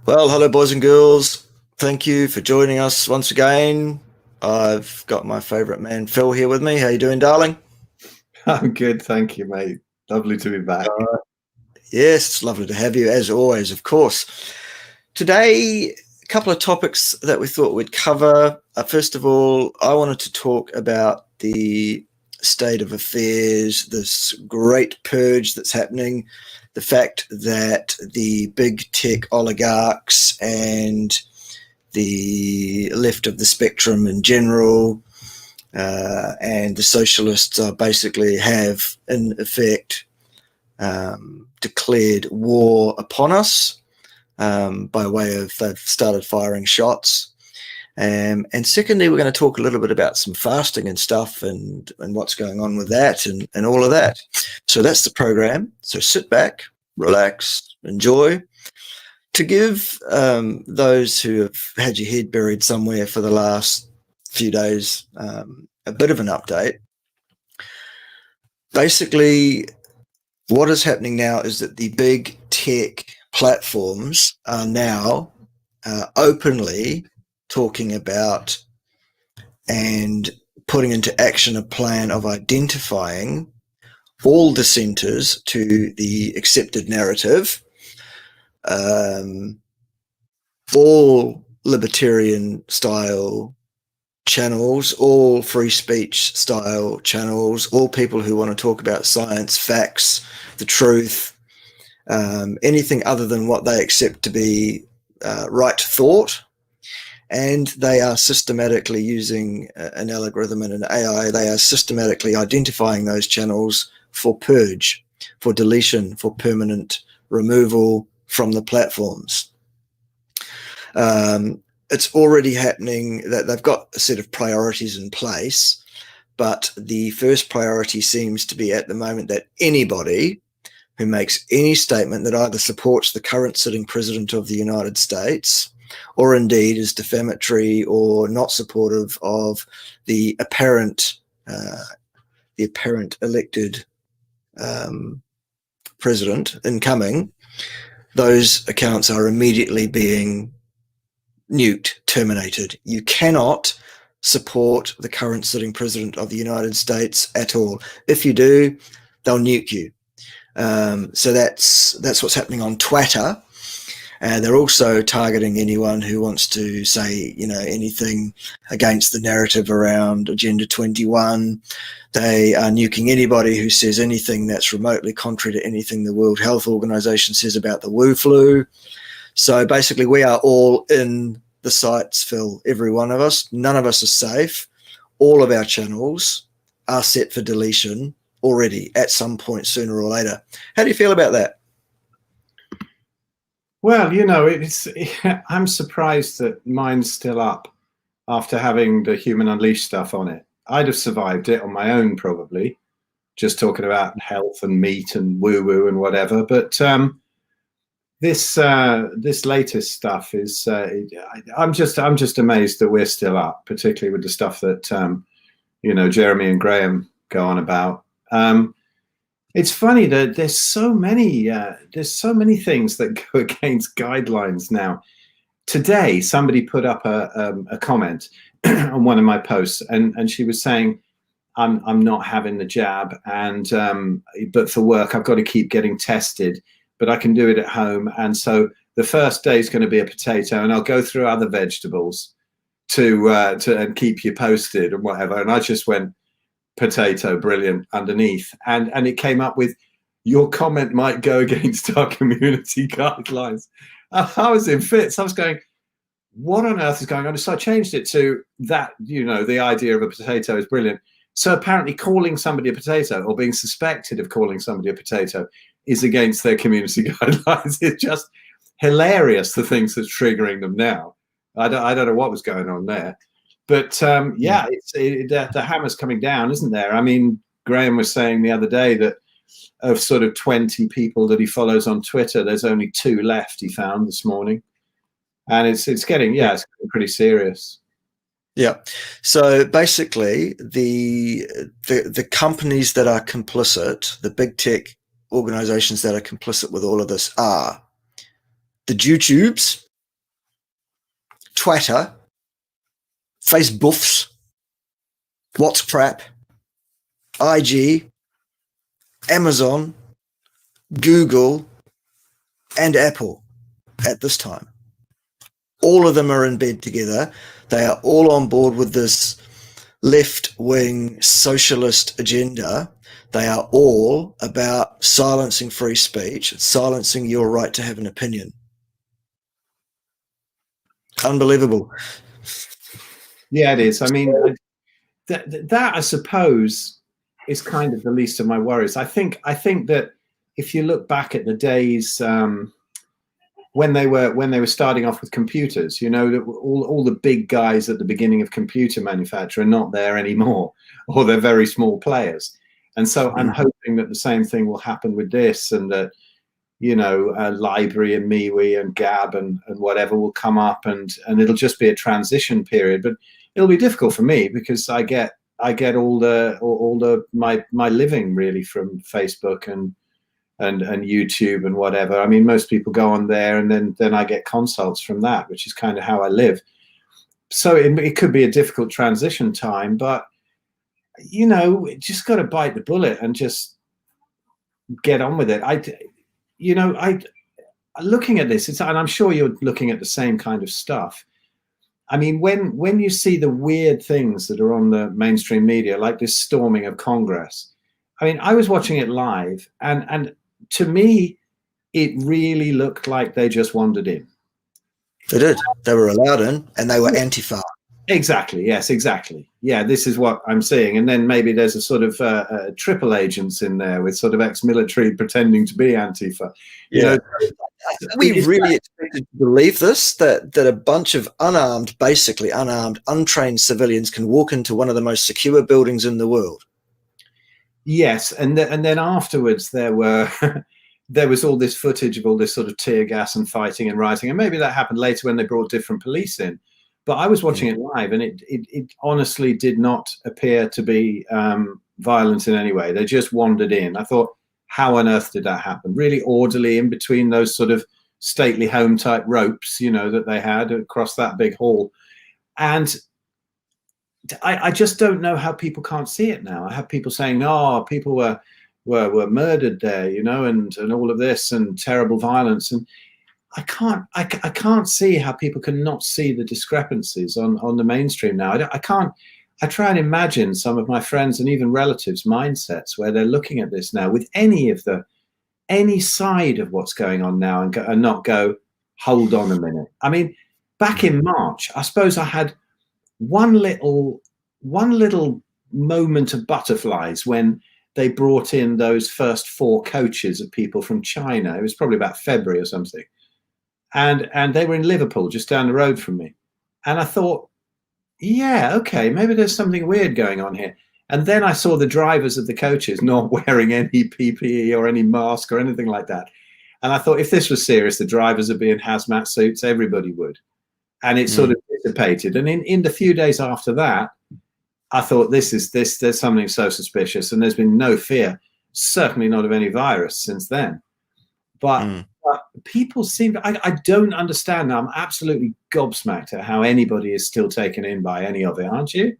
Well, hello, boys and girls. Thank you for joining us once again. I've got my favourite man, Phil, here with me. How you doing, darling? I'm good, thank you, mate. Lovely to be back. Yes, it's lovely to have you, as always, of course. Today, a couple of topics that we thought we'd cover. First of all, I wanted to talk about the state of affairs, this great purge that's happening, the fact that the big tech oligarchs and the left of the spectrum in general and the socialists basically have, in effect, declared war upon us by way of they've started firing shots. And secondly, we're going to talk a little bit about some fasting and stuff and what's going on with that and all of that. So that's the program. So sit back, relax, enjoy. To give those who have had your head buried somewhere for the last few days a bit of an update, basically what is happening now is that the big tech platforms are now openly talking about and putting into action a plan of identifying all dissenters to the accepted narrative, all libertarian style channels, all free speech style channels, all people who want to talk about science, facts, the truth, anything other than what they accept to be right thought. And they are systematically using an algorithm and an AI. They are systematically identifying those channels for purge, for deletion, for permanent removal from the platforms. It's already happening that they've got a set of priorities in place, but the first priority seems to be at the moment that anybody who makes any statement that either supports the current sitting president of the United States or indeed is defamatory or not supportive of the apparent elected president incoming, those accounts are immediately being nuked, terminated. You cannot support the current sitting president of the United States at all. If you do, they'll nuke you. So that's what's happening on Twitter. They're also targeting anyone who wants to say, anything against the narrative around Agenda 21. They are nuking anybody who says anything that's remotely contrary to anything the World Health Organization says about the Wu flu. So basically, we are all in the sights, Phil, every one of us. None of us are safe. All of our channels are set for deletion already at some point, sooner or later. How do you feel about that? Well, I'm surprised that mine's still up after having the Human Unleashed stuff on it. I'd have survived it on my own, probably, just talking about health and meat and woo-woo and whatever. But this latest stuff is I'm just amazed that we're still up, particularly with the stuff that Jeremy and Graeme go on about. It's funny that there's so many things that go against guidelines now. Today, somebody put up a comment on one of my posts, and she was saying, "I'm not having the jab, and but for work, I've got to keep getting tested, but I can do it at home, and so the first day is going to be a potato, and I'll go through other vegetables to and keep you posted and whatever." And I just went, potato, brilliant, underneath, and it came up with, your comment might go against our community guidelines. I was in fits. I was going, what on earth is going on? So I changed it to that, the idea of a potato is brilliant. So apparently calling somebody a potato or being suspected of calling somebody a potato is against their community guidelines. It's just hilarious, the things that's triggering them now. I don't know what was going on there. But the hammer's coming down, isn't there? I mean, Graeme was saying the other day that of sort of 20 people that he follows on Twitter, there's only 2 left, he found this morning. And it's getting pretty serious. Yeah. So basically, the companies that are complicit, the big tech organizations that are complicit with all of this are the YouTubes, Twitter, Facebooks, WhatsApp, IG, Amazon, Google, and Apple at this time. All of them are in bed together. They are all on board with this left-wing socialist agenda. They are all about silencing free speech, silencing your right to have an opinion. Unbelievable. Yeah, it is. I mean, that I suppose is kind of the least of my worries. I think that if you look back at the days when they were starting off with computers, you know, all the big guys at the beginning of computer manufacture are not there anymore, or they're very small players. And so I'm hoping that the same thing will happen with this, and that, you know, Library and MeWe and Gab and whatever will come up, and it'll just be a transition period. But it'll be difficult for me because I get all my living really from Facebook and YouTube and whatever. I mean, most people go on there, and then I get consults from that, which is kind of how I live. So it could be a difficult transition time, but, you know, just got to bite the bullet and just get on with it. Looking at this, and I'm sure you're looking at the same kind of stuff. I mean, when you see the weird things that are on the mainstream media, like this storming of Congress, I mean, I was watching it live, and to me, it really looked like they just wandered in. They did. They were allowed in, and they were Antifa. Exactly. Yes, exactly. Yeah, this is what I'm seeing. And then maybe there's a sort of triple agents in there with sort of ex-military pretending to be Antifa. You know, we really expected to believe this, that a bunch of basically unarmed, untrained civilians can walk into one of the most secure buildings in the world. Yes, and then afterwards there was all this footage of all this sort of tear gas and fighting and rioting, and maybe that happened later when they brought different police in. But I was watching it live, and it honestly did not appear to be violent in any way. They just wandered in. I thought, how on earth did that happen? Really orderly in between those sort of stately home type ropes, you know, that they had across that big hall. And I just don't know how people can't see it now. I have people saying, "Oh, people were murdered there," you know, and all of this and terrible violence. And I can't see how people can not see the discrepancies on the mainstream now. I try and imagine some of my friends and even relatives' mindsets where they're looking at this now with any side of what's going on now, and not go, hold on a minute. I mean, back in March, I suppose I had one little moment of butterflies when they brought in those first 4 coaches of people from China. It was probably about February or something. And they were in Liverpool, just down the road from me. And I thought, yeah, okay, maybe there's something weird going on here. And then I saw the drivers of the coaches not wearing any PPE or any mask or anything like that. And I thought, if this was serious, the drivers would be in hazmat suits, everybody would. And it sort of dissipated. And in the few days after that, I thought, there's something so suspicious. And there's been no fear, certainly not of any virus since then. But people seem to, I don't understand now. I'm absolutely gobsmacked at how anybody is still taken in by any of it, aren't you?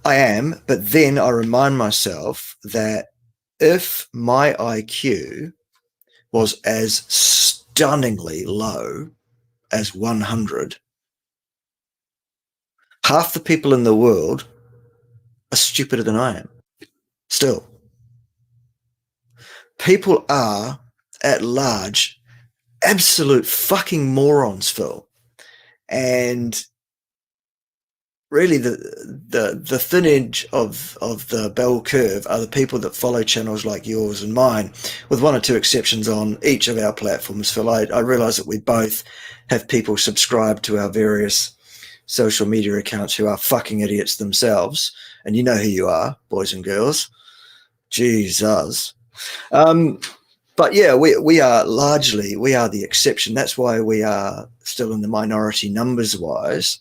I am, but then I remind myself that if my IQ was as stunningly low as 100, half the people in the world are stupider than I am. Still. People are, at large, absolute fucking morons, Phil. And really the thin edge of the bell curve are the people that follow channels like yours and mine, with one or two exceptions on each of our platforms, Phil. I realize that we both have people subscribed to our various social media accounts who are fucking idiots themselves, and you know who you are, boys and girls. Jesus. But yeah, we are the exception. That's why we are still in the minority numbers wise,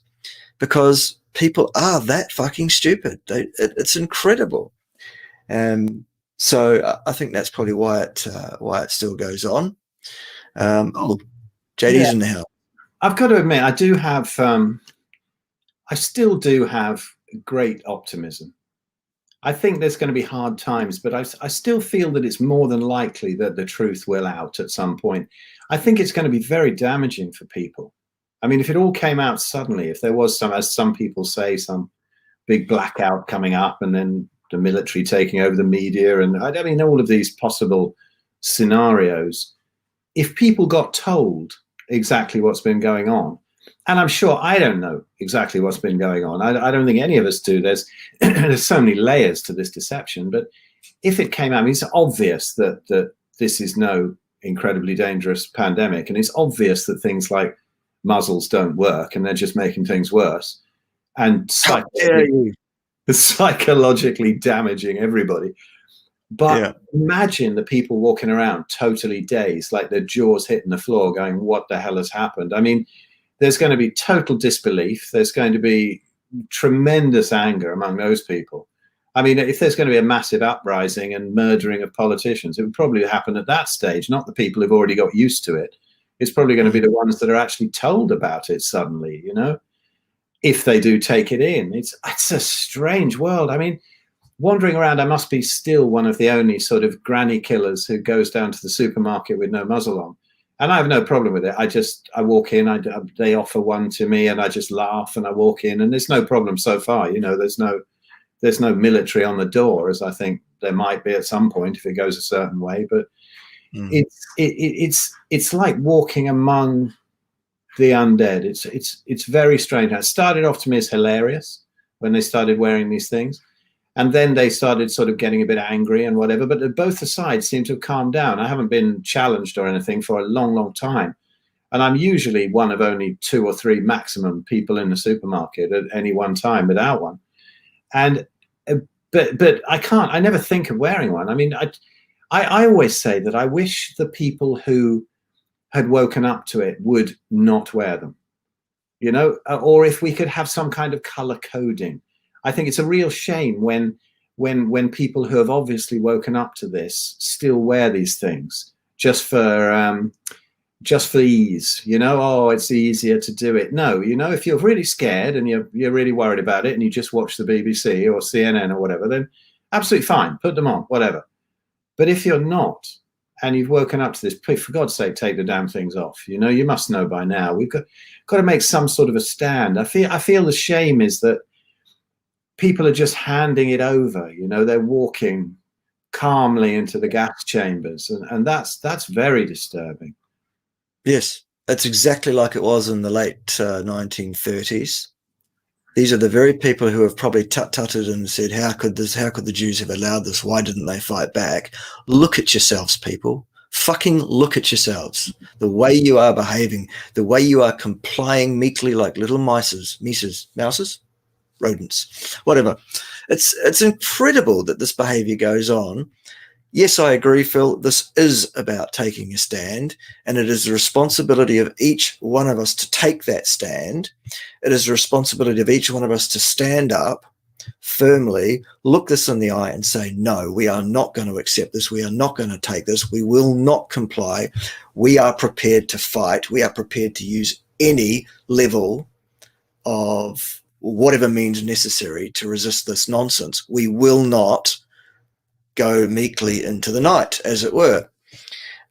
because people are that fucking stupid. It's incredible. So I think that's probably why it still goes on. JD's in the house. I've got to admit, I still do have great optimism. I think there's going to be hard times, but I still feel that it's more than likely that the truth will out at some point. I think it's going to be very damaging for people. I mean, if it all came out suddenly, if there was some, as some people say, some big blackout coming up and then the military taking over the media, and I mean, all of these possible scenarios, if people got told exactly what's been going on, and I'm sure I don't know exactly what's been going on. I don't think any of us do. There's there's so many layers to this deception. But if it came out, I mean, it's obvious that this is no incredibly dangerous pandemic, and it's obvious that things like muzzles don't work, and they're just making things worse, and psychologically damaging everybody. But imagine the people walking around totally dazed, like their jaws hitting the floor, going, "What the hell has happened?" I mean, there's going to be total disbelief. There's going to be tremendous anger among those people. I mean, if there's going to be a massive uprising and murdering of politicians, it would probably happen at that stage, not the people who've already got used to it. It's probably going to be the ones that are actually told about it suddenly, you know, if they do take it in. It's a strange world. I mean, wandering around, I must be still one of the only sort of granny killers who goes down to the supermarket with no muzzle on. And I have no problem with it. I walk in, they offer one to me and I just laugh and I walk in and there's no problem so far. You know, there's no military on the door, as I think there might be at some point if it goes a certain way. But it's like walking among the undead. It's very strange. It started off to me as hilarious when they started wearing these things. And then they started sort of getting a bit angry and whatever, but both the sides seem to have calmed down. I haven't been challenged or anything for a long, long time. And I'm usually one of only 2 or 3 maximum people in the supermarket at any one time without one. And, but I never think of wearing one. I mean, I always say that I wish the people who had woken up to it would not wear them, you know, or if we could have some kind of color coding. I think it's a real shame when people who have obviously woken up to this still wear these things just for ease, you know. Oh, it's easier to do it. No, you know, if you're really scared and you're really worried about it and you just watch the BBC or CNN or whatever, then absolutely fine, put them on, whatever. But if you're not and you've woken up to this, please, for God's sake, take the damn things off. You know, you must know by now. We've got to make some sort of a stand. I feel the shame is that people are just handing it over, you know, they're walking calmly into the gas chambers. And that's very disturbing. Yes, that's exactly like it was in the late 1930s. These are the very people who have probably tut-tutted and said, how could the Jews have allowed this? Why didn't they fight back? Look at yourselves, people. Fucking look at yourselves. The way you are behaving, the way you are complying meekly like little mouses, rodents, whatever. It's incredible that this behavior goes on. Yes, I agree, Phil. This is about taking a stand, and it is the responsibility of each one of us to take that stand. It is the responsibility of each one of us to stand up firmly, look this in the eye and say, no, we are not going to accept this. We are not going to take this. We will not comply. We are prepared to fight. We are prepared to use any level of whatever means necessary to resist this nonsense. We will not go meekly into the night, as it were.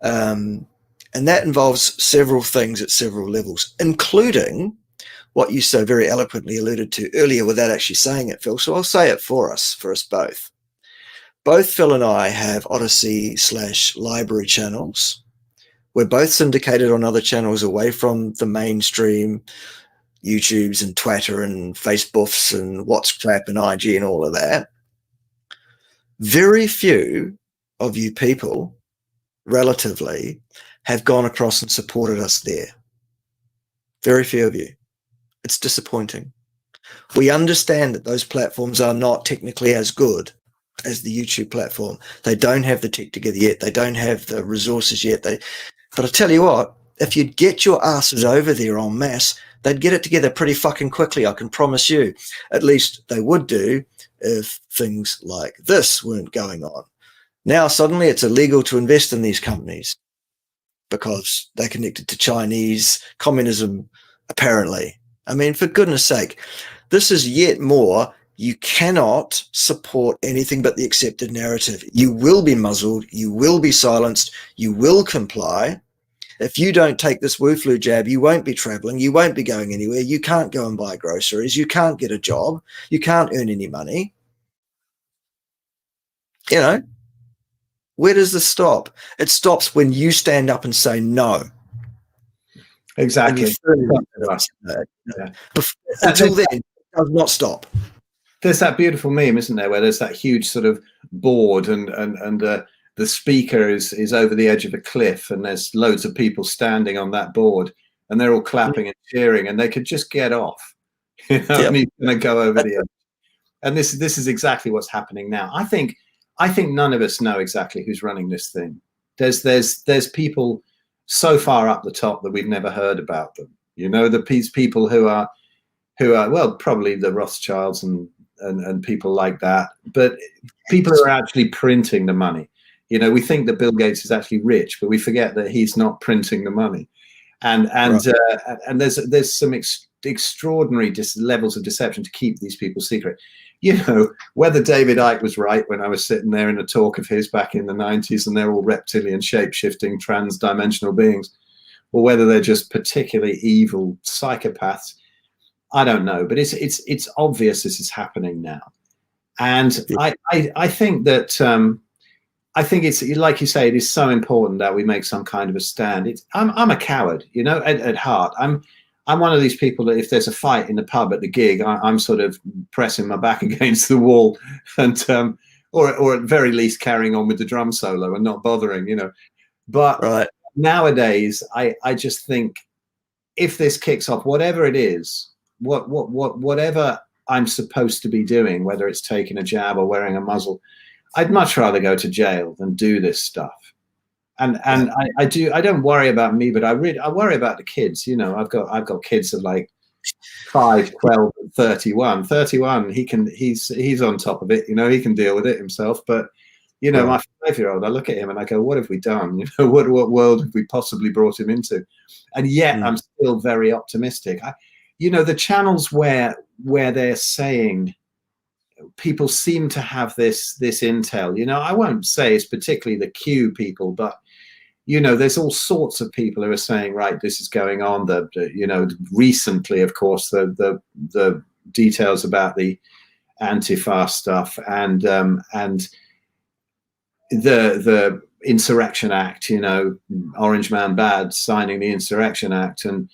And that involves several things at several levels, including what you so very eloquently alluded to earlier without actually saying it, Phil. So I'll say it for us both. Both Phil and I have Odyssey/library channels. We're both syndicated on other channels away from the mainstream YouTubes and Twitter and Facebooks and WhatsApp and IG and all of that. Very few of you people, relatively, have gone across and supported us there. Very few of you. It's disappointing. We understand that those platforms are not technically as good as the YouTube platform. They don't have the tech together yet. They don't have the resources yet. But I tell you what, if you'd get your asses over there en masse, they'd get it together pretty fucking quickly, I can promise you. At least they would do if things like this weren't going on. Now, suddenly it's illegal to invest in these companies. because they're connected to Chinese communism, apparently. I mean, for goodness sake, this is yet more. You cannot support anything but the accepted narrative. You will be muzzled. You will be silenced. You will comply. If you don't take this Wu flu jab, you won't be traveling. You won't be going anywhere. You can't go and buy groceries. You can't get a job. You can't earn any money. You know, where does this stop? It stops when you stand up and say no. Exactly. Until then, it does not stop. There's that beautiful meme, isn't there, where there's that huge sort of board and the speaker is over the edge of a cliff, and there's loads of people standing on that board, and they're all clapping and cheering, and they could just get off. You know, and he's going to go over the edge. And this is exactly what's happening now. I think none of us know exactly who's running this thing. There's people so far up the top that we've never heard about them. You know, these people who are well, probably the Rothschilds and people like that, but people who are actually printing the money. You know, we think that Bill Gates is actually rich, but we forget that he's not printing the money. And there's some extraordinary levels of deception to keep these people secret. You know, whether David Icke was right when I was sitting there in a talk of his back in the 90s and they're all reptilian, shape-shifting, trans-dimensional beings, or whether they're just particularly evil psychopaths, I don't know. But it's obvious this is happening now. And I think that I think it's, like you say, it is so important that we make some kind of a stand. I'm a coward, you know, at heart. I'm one of these people that if there's a fight in the pub at the gig, I'm sort of pressing my back against the wall and or at very least carrying on with the drum solo and not bothering, you know. But nowadays, I just think if this kicks off, whatever it is, whatever I'm supposed to be doing, whether it's taking a jab or wearing a muzzle, I'd much rather go to jail than do this stuff. And I don't worry about me, but I worry about the kids. You know, I've got kids of like 5, 12, 31. 31, he's on top of it. You know, he can deal with it himself. But you know, my 5-year-old, I look at him and I go, what have we done? You know, what world have we possibly brought him into? And yet I'm still very optimistic. You know, the channels where they're saying, people seem to have this intel. You know, I won't say it's particularly the Q people, but you know, there's all sorts of people who are saying, right, this is going on. You know, recently, of course, the details about the Antifa stuff and the Insurrection Act. You know, Orange Man Bad signing the Insurrection Act, and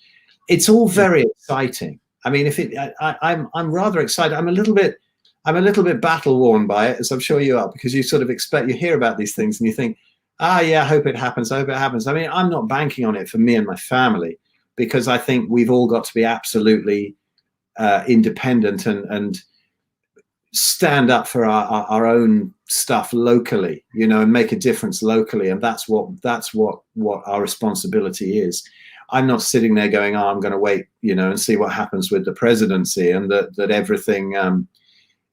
it's all very exciting. I mean, I'm rather excited. I'm a little bit battle worn by it, as I'm sure you are, because you sort of you hear about these things and you think, yeah, I hope it happens. I hope it happens. I mean, I'm not banking on it for me and my family, because I think we've all got to be absolutely independent and stand up for our own stuff locally, you know, and make a difference locally. And that's what our responsibility is. I'm not sitting there going, oh, I'm going to wait, you know, and see what happens with the presidency and that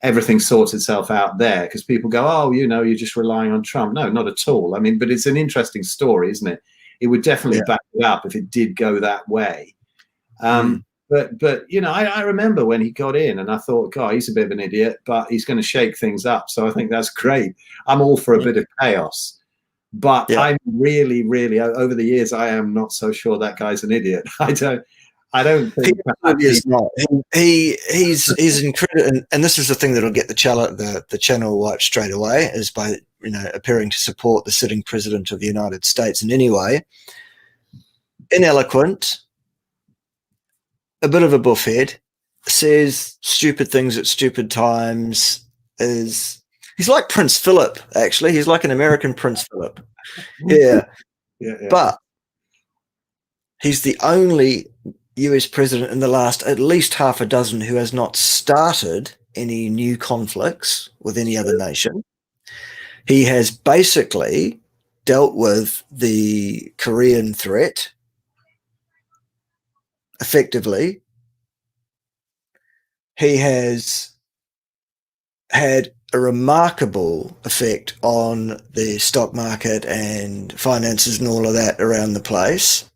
everything sorts itself out there, because people go, oh, you know, you're just relying on Trump. No, not at all. I mean, but it's an interesting story, isn't it? It would definitely back it up if it did go that way. But you know, I remember when he got in and I thought, God, he's a bit of an idiot, but he's going to shake things up. So I think that's great. I'm all for a bit of chaos. But I'm really, really, over the years, I am not so sure that guy's an idiot. I don't think he is not. He's incredible, and this is the thing that'll get the channel wiped straight away, is by, you know, appearing to support the sitting president of the United States in any way. Ineloquent, a bit of a buffhead, says stupid things at stupid times. He's like Prince Philip, actually. He's like an American Prince Philip. Yeah. But he's the only US president in the last at least half a dozen who has not started any new conflicts with any other nation. He has basically dealt with the Korean threat effectively. He has had a remarkable effect on the stock market and finances and all of that around the place.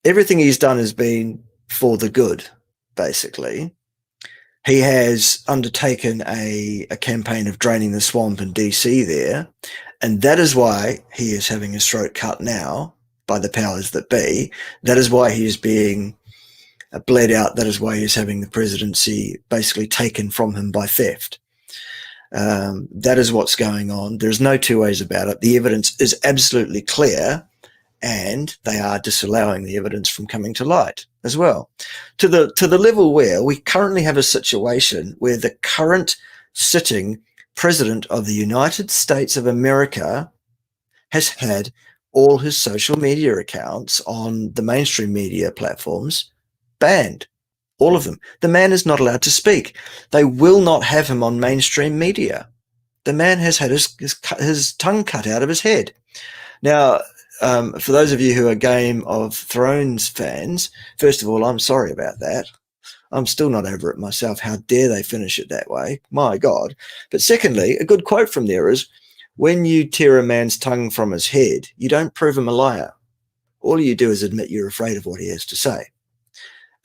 Everything he's done has been for the good, basically. He has undertaken a campaign of draining the swamp in DC there, and that is why he is having his throat cut now by the powers that be. That is why he is being bled out. That is why he is having the presidency basically taken from him by theft. That is what's going on. There's no two ways about it. The evidence is absolutely clear, and they are disallowing the evidence from coming to light as well, to the level where we currently have a situation where the current sitting president of the United States of America has had all his social media accounts on the mainstream media platforms banned. All of them. The man is not allowed to speak. They will not have him on mainstream media. The man has had his tongue cut out of his head. Now, for those of you who are Game of Thrones fans, first of all, I'm sorry about that. I'm still not over it myself. How dare they finish it that way? My God. But secondly, a good quote from there is, when you tear a man's tongue from his head, you don't prove him a liar. All you do is admit you're afraid of what he has to say.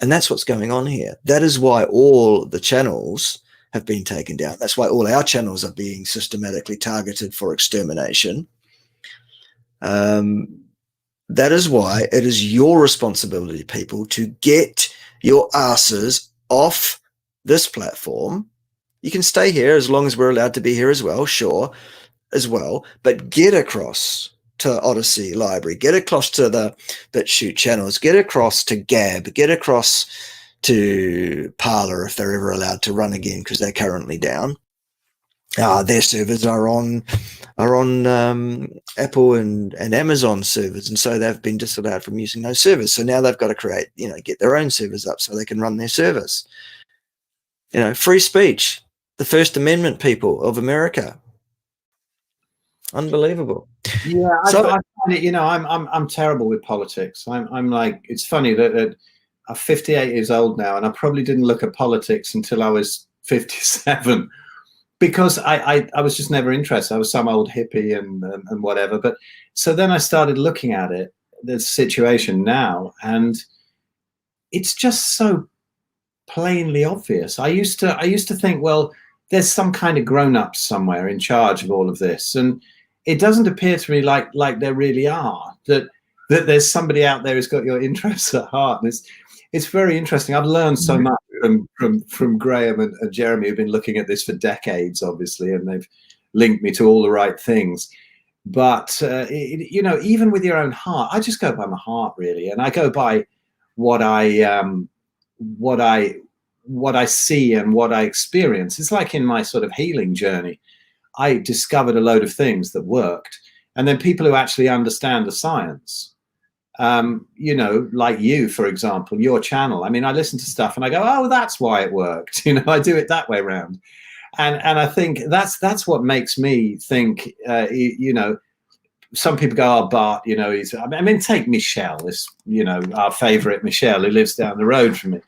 And that's what's going on here. That is why all the channels have been taken down. That's why all our channels are being systematically targeted for extermination. That is why it is your responsibility, people, to get your asses off this platform. You can stay here as long as we're allowed to be here as well, sure, as well, but get across to Odyssey Library, get across to the BitChute channels, get across to Gab, get across to Parler if they're ever allowed to run again, because they're currently down. Their servers are on Apple and Amazon servers, and so they've been disallowed from using those servers. So now they've got to get their own servers up so they can run their service. Free speech, the First Amendment, people of America. Unbelievable. Yeah, I find it, I'm terrible with politics. I'm like, it's funny that I'm 58 years old now, and I probably didn't look at politics until I was 57, because I was just never interested. I was some old hippie and whatever. But so then I started looking at it, the situation now, and it's just so plainly obvious. I used to think, well, there's some kind of grown-up somewhere in charge of all of this, and it doesn't appear to me like there really are, that there's somebody out there who's got your interests at heart. And it's very interesting. I've learned so much from Graeme and Jeremy, who've been looking at this for decades, obviously, and they've linked me to all the right things. But even with your own heart, I just go by my heart, really, and I go by what I see and what I experience. It's like in my sort of healing journey, I discovered a load of things that worked, and then people who actually understand the science, like you, for example, your channel. I mean, I listen to stuff and I go, oh, that's why it worked. I do it that way around, and I think that's what makes me think. Some people go, oh, Bart, take Michelle, this, our favorite Michelle, who lives down the road from me,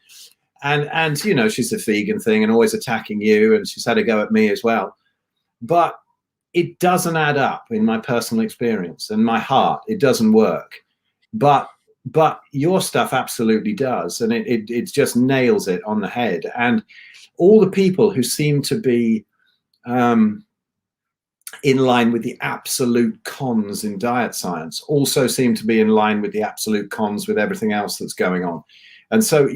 and she's a vegan thing and always attacking you, and she's had a go at me as well. But it doesn't add up in my personal experience and my heart. It doesn't work. But your stuff absolutely does, and it just nails it on the head. And all the people who seem to be in line with the absolute cons in diet science also seem to be in line with the absolute cons with everything else that's going on. And so,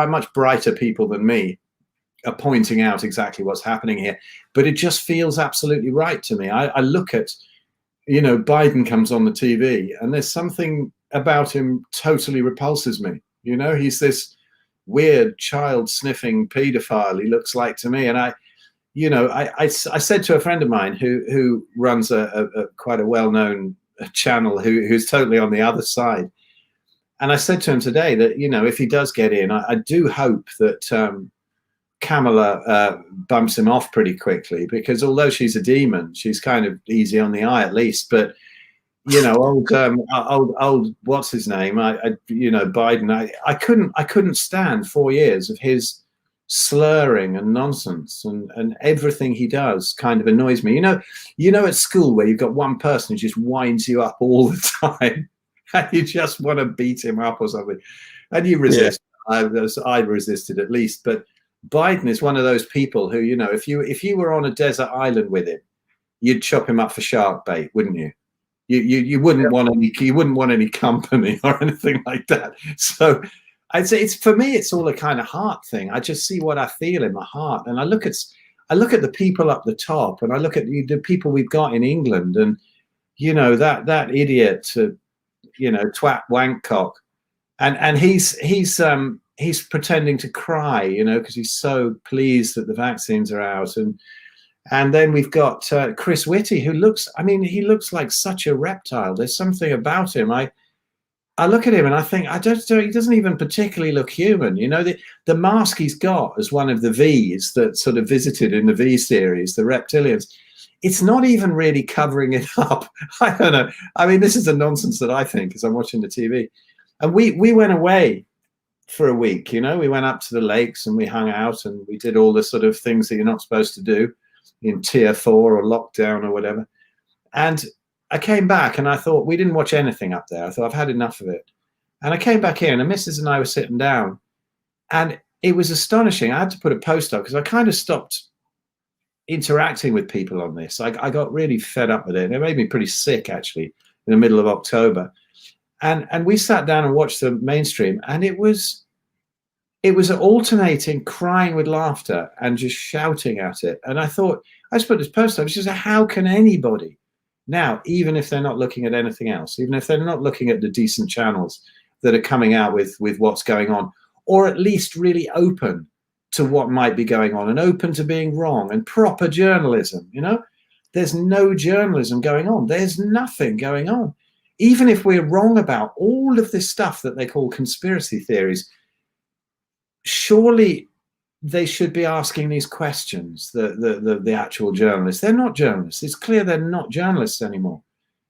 much brighter people than me are pointing out exactly what's happening here, but it just feels absolutely right to me. I look at, Biden comes on the TV, and there's something about him totally repulses me. He's this weird child sniffing pedophile, he looks like to me. And I said to a friend of mine who runs a quite a well-known channel, who's totally on the other side, and I said to him today that, if he does get in, I do hope that Kamala bumps him off pretty quickly, because although she's a demon, she's kind of easy on the eye at least. But old what's his name? Biden. I couldn't stand 4 years of his slurring and nonsense, and everything he does kind of annoys me. You know, at school where you've got one person who just winds you up all the time, and you just want to beat him up or something, and you resist. I resisted at least, but Biden is one of those people who, you know, if you were on a desert island with him, you'd chop him up for shark bait, wouldn't you? You wouldn't want any company or anything like that. So I'd say for me, it's all a kind of heart thing. I just see what I feel in my heart, and I look at the people up the top, and I look at the people we've got in England, and you know, that idiot, you know, twat wankcock, and he's pretending to cry, you know, because he's so pleased that the vaccines are out, and then we've got Chris Whitty, who looks like such a reptile. There's something about him. I look at him and I think, he doesn't even particularly look human. You know, the mask he's got as one of the V's that sort of visited in the V series, the reptilians, it's not even really covering it up. I don't know. I mean, this is the nonsense that I think as I'm watching the TV. And we went away for a week, you know, we went up to the lakes and we hung out and we did all the sort of things that you're not supposed to do in tier 4 or lockdown or whatever. And I came back and I thought, we didn't watch anything up there. I thought, I've had enough of it. And I came back here and the missus and I were sitting down, and it was astonishing. I had to put a post up because I kind of stopped interacting with people on this. I got really fed up with it. And it made me pretty sick, actually, in the middle of October. And we sat down and watched the mainstream, and it was alternating crying with laughter and just shouting at it. And I thought, I just put this post up, just how can anybody now, even if they're not looking at anything else, even if they're not looking at the decent channels that are coming out with what's going on, or at least really open to what might be going on and open to being wrong and proper journalism, you know, there's no journalism going on. There's nothing going on. Even if we're wrong about all of this stuff that they call conspiracy theories, surely they should be asking these questions, the actual journalists. They're not journalists. It's clear they're not journalists anymore.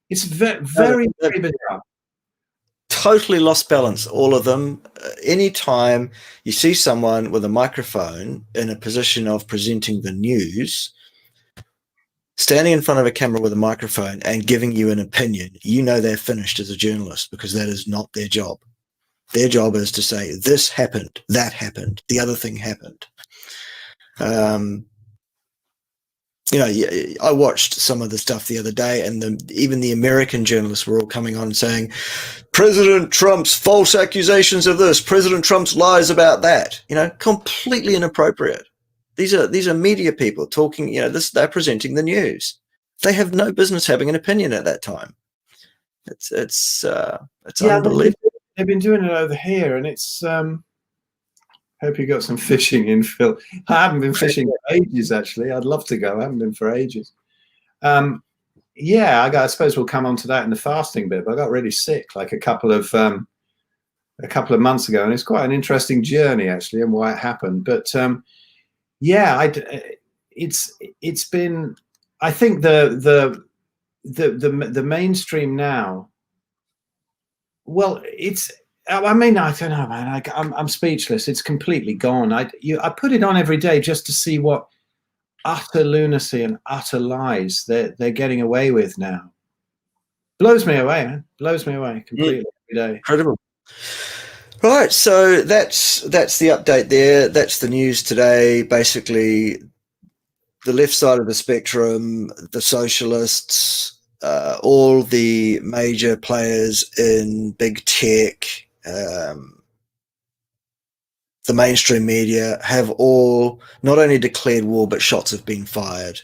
It's very, very bizarre. Totally lost balance, all of them. Anytime you see someone with a microphone in a position of presenting the news, standing in front of a camera with a microphone and giving you an opinion, you know they're finished as a journalist, because that is not their job. Their job is to say, this happened, that happened, the other thing happened. You know, I watched some of the stuff the other day, and even the American journalists were all coming on and saying, President Trump's false accusations of this, President Trump's lies about that. You know, completely inappropriate. These are media people talking, you know, they're presenting the news. They have no business having an opinion at that time. It's unbelievable. They've been doing it over here, and it's hope you got some fishing in, Phil. I haven't been fishing for ages, actually. I'd love to go. I haven't been for ages. Yeah, I suppose we'll come on to that in the fasting bit, but I got really sick like a couple of months ago, and it's quite an interesting journey, actually, and why it happened. But yeah, it's been, I think the mainstream now, well, I mean, I don't know, man. I'm speechless. It's completely gone. I put it on every day just to see what utter lunacy and utter lies they're getting away with now. Blows me away, man. Blows me away completely every day. Incredible. Right, so that's the update there. That's the news today. Basically, the left side of the spectrum, the socialists, all the major players in big tech, the mainstream media have all not only declared war, but shots have been fired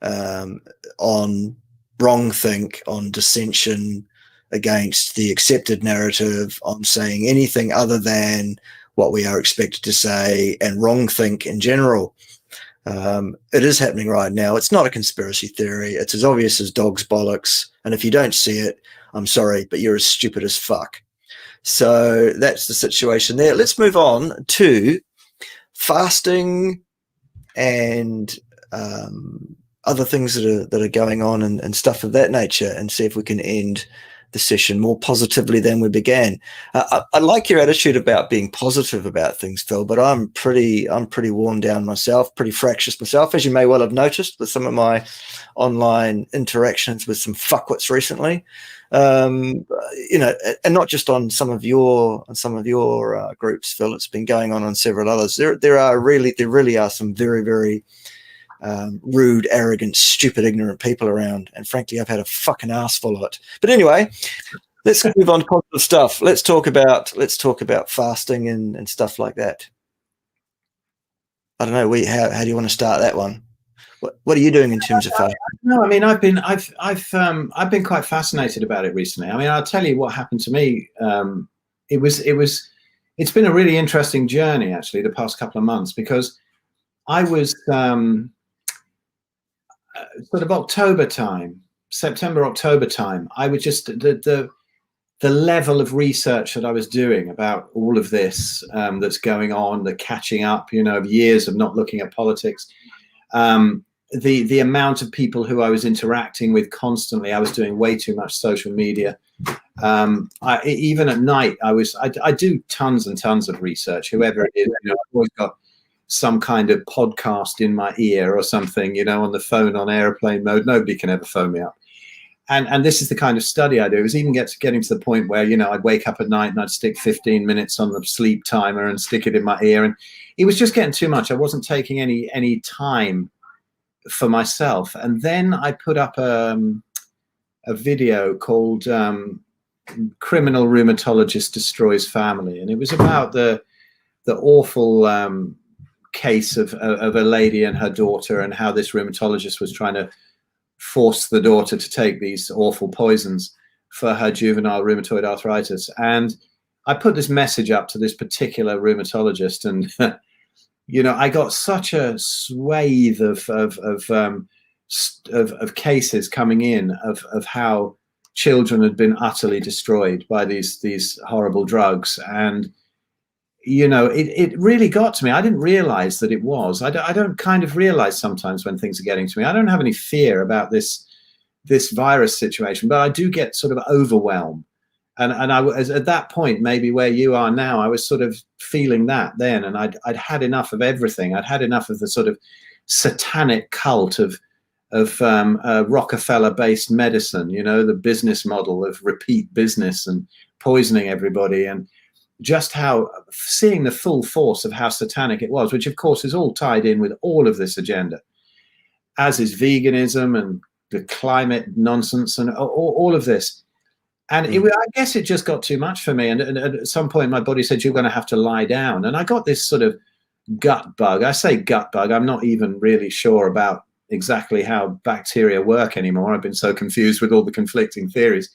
on wrongthink, on dissension against the accepted narrative, on saying anything other than what we are expected to say, and wrongthink in general. It is happening right now. It's not a conspiracy theory. It's as obvious as dog's bollocks. And if you don't see it, I'm sorry, but you're as stupid as fuck. So that's the situation there. Let's move on to fasting and other things that are going on and stuff of that nature, and see if we can end the session more positively than we began. I like your attitude about being positive about things, Phil, but I'm pretty worn down myself, pretty fractious myself, as you may well have noticed with some of my online interactions with some fuckwits recently. You know, and not just on some of your groups, Phil. It's been going on several others. There really are some very, very rude, arrogant, stupid, ignorant people around, and frankly, I've had a fucking ass full of it. But anyway, let's move on to positive stuff. Let's talk about fasting and stuff like that. I don't know. How do you want to start that one? What are you doing in terms of fasting? No, I mean, I've been quite fascinated about it recently. I mean, I'll tell you what happened to me. It's been a really interesting journey, actually, the past couple of months, because I was sort of October time, September, October time. I was just the level of research that I was doing about all of this that's going on, the catching up, you know, of years of not looking at politics. The amount of people who I was interacting with constantly. I was doing way too much social media. Even at night, I do tons and tons of research, whoever it is. You know, I've always got some kind of podcast in my ear or something, you know, on the phone on airplane mode. Nobody can ever phone me up. And this is the kind of study I do. It was even getting to the point where, you know, I'd wake up at night and I'd stick 15 minutes on the sleep timer and stick it in my ear. And it was just getting too much. I wasn't taking any time for myself. And then I put up a video called Criminal Rheumatologist Destroys Family. And it was about the awful case of a lady and her daughter, and how this rheumatologist was trying to force the daughter to take these awful poisons for her juvenile rheumatoid arthritis. And I put this message up to this particular rheumatologist, and you know, I got such a swathe of cases coming in of how children had been utterly destroyed by these horrible drugs. And you know, it really got to me. I didn't realize that it was. I don't kind of realize sometimes when things are getting to me. I don't have any fear about this virus situation, but I do get sort of overwhelmed. And I was at that point, maybe where you are now, I was sort of feeling that then, and I'd had enough of everything. I'd had enough of the sort of satanic cult of Rockefeller-based medicine, you know, the business model of repeat business and poisoning everybody, and just how seeing the full force of how satanic it was, which of course is all tied in with all of this agenda, as is veganism and the climate nonsense and all of this. And I guess it just got too much for me. And at some point, my body said, you're going to have to lie down. And I got this sort of gut bug. I say gut bug. I'm not even really sure about exactly how bacteria work anymore. I've been so confused with all the conflicting theories.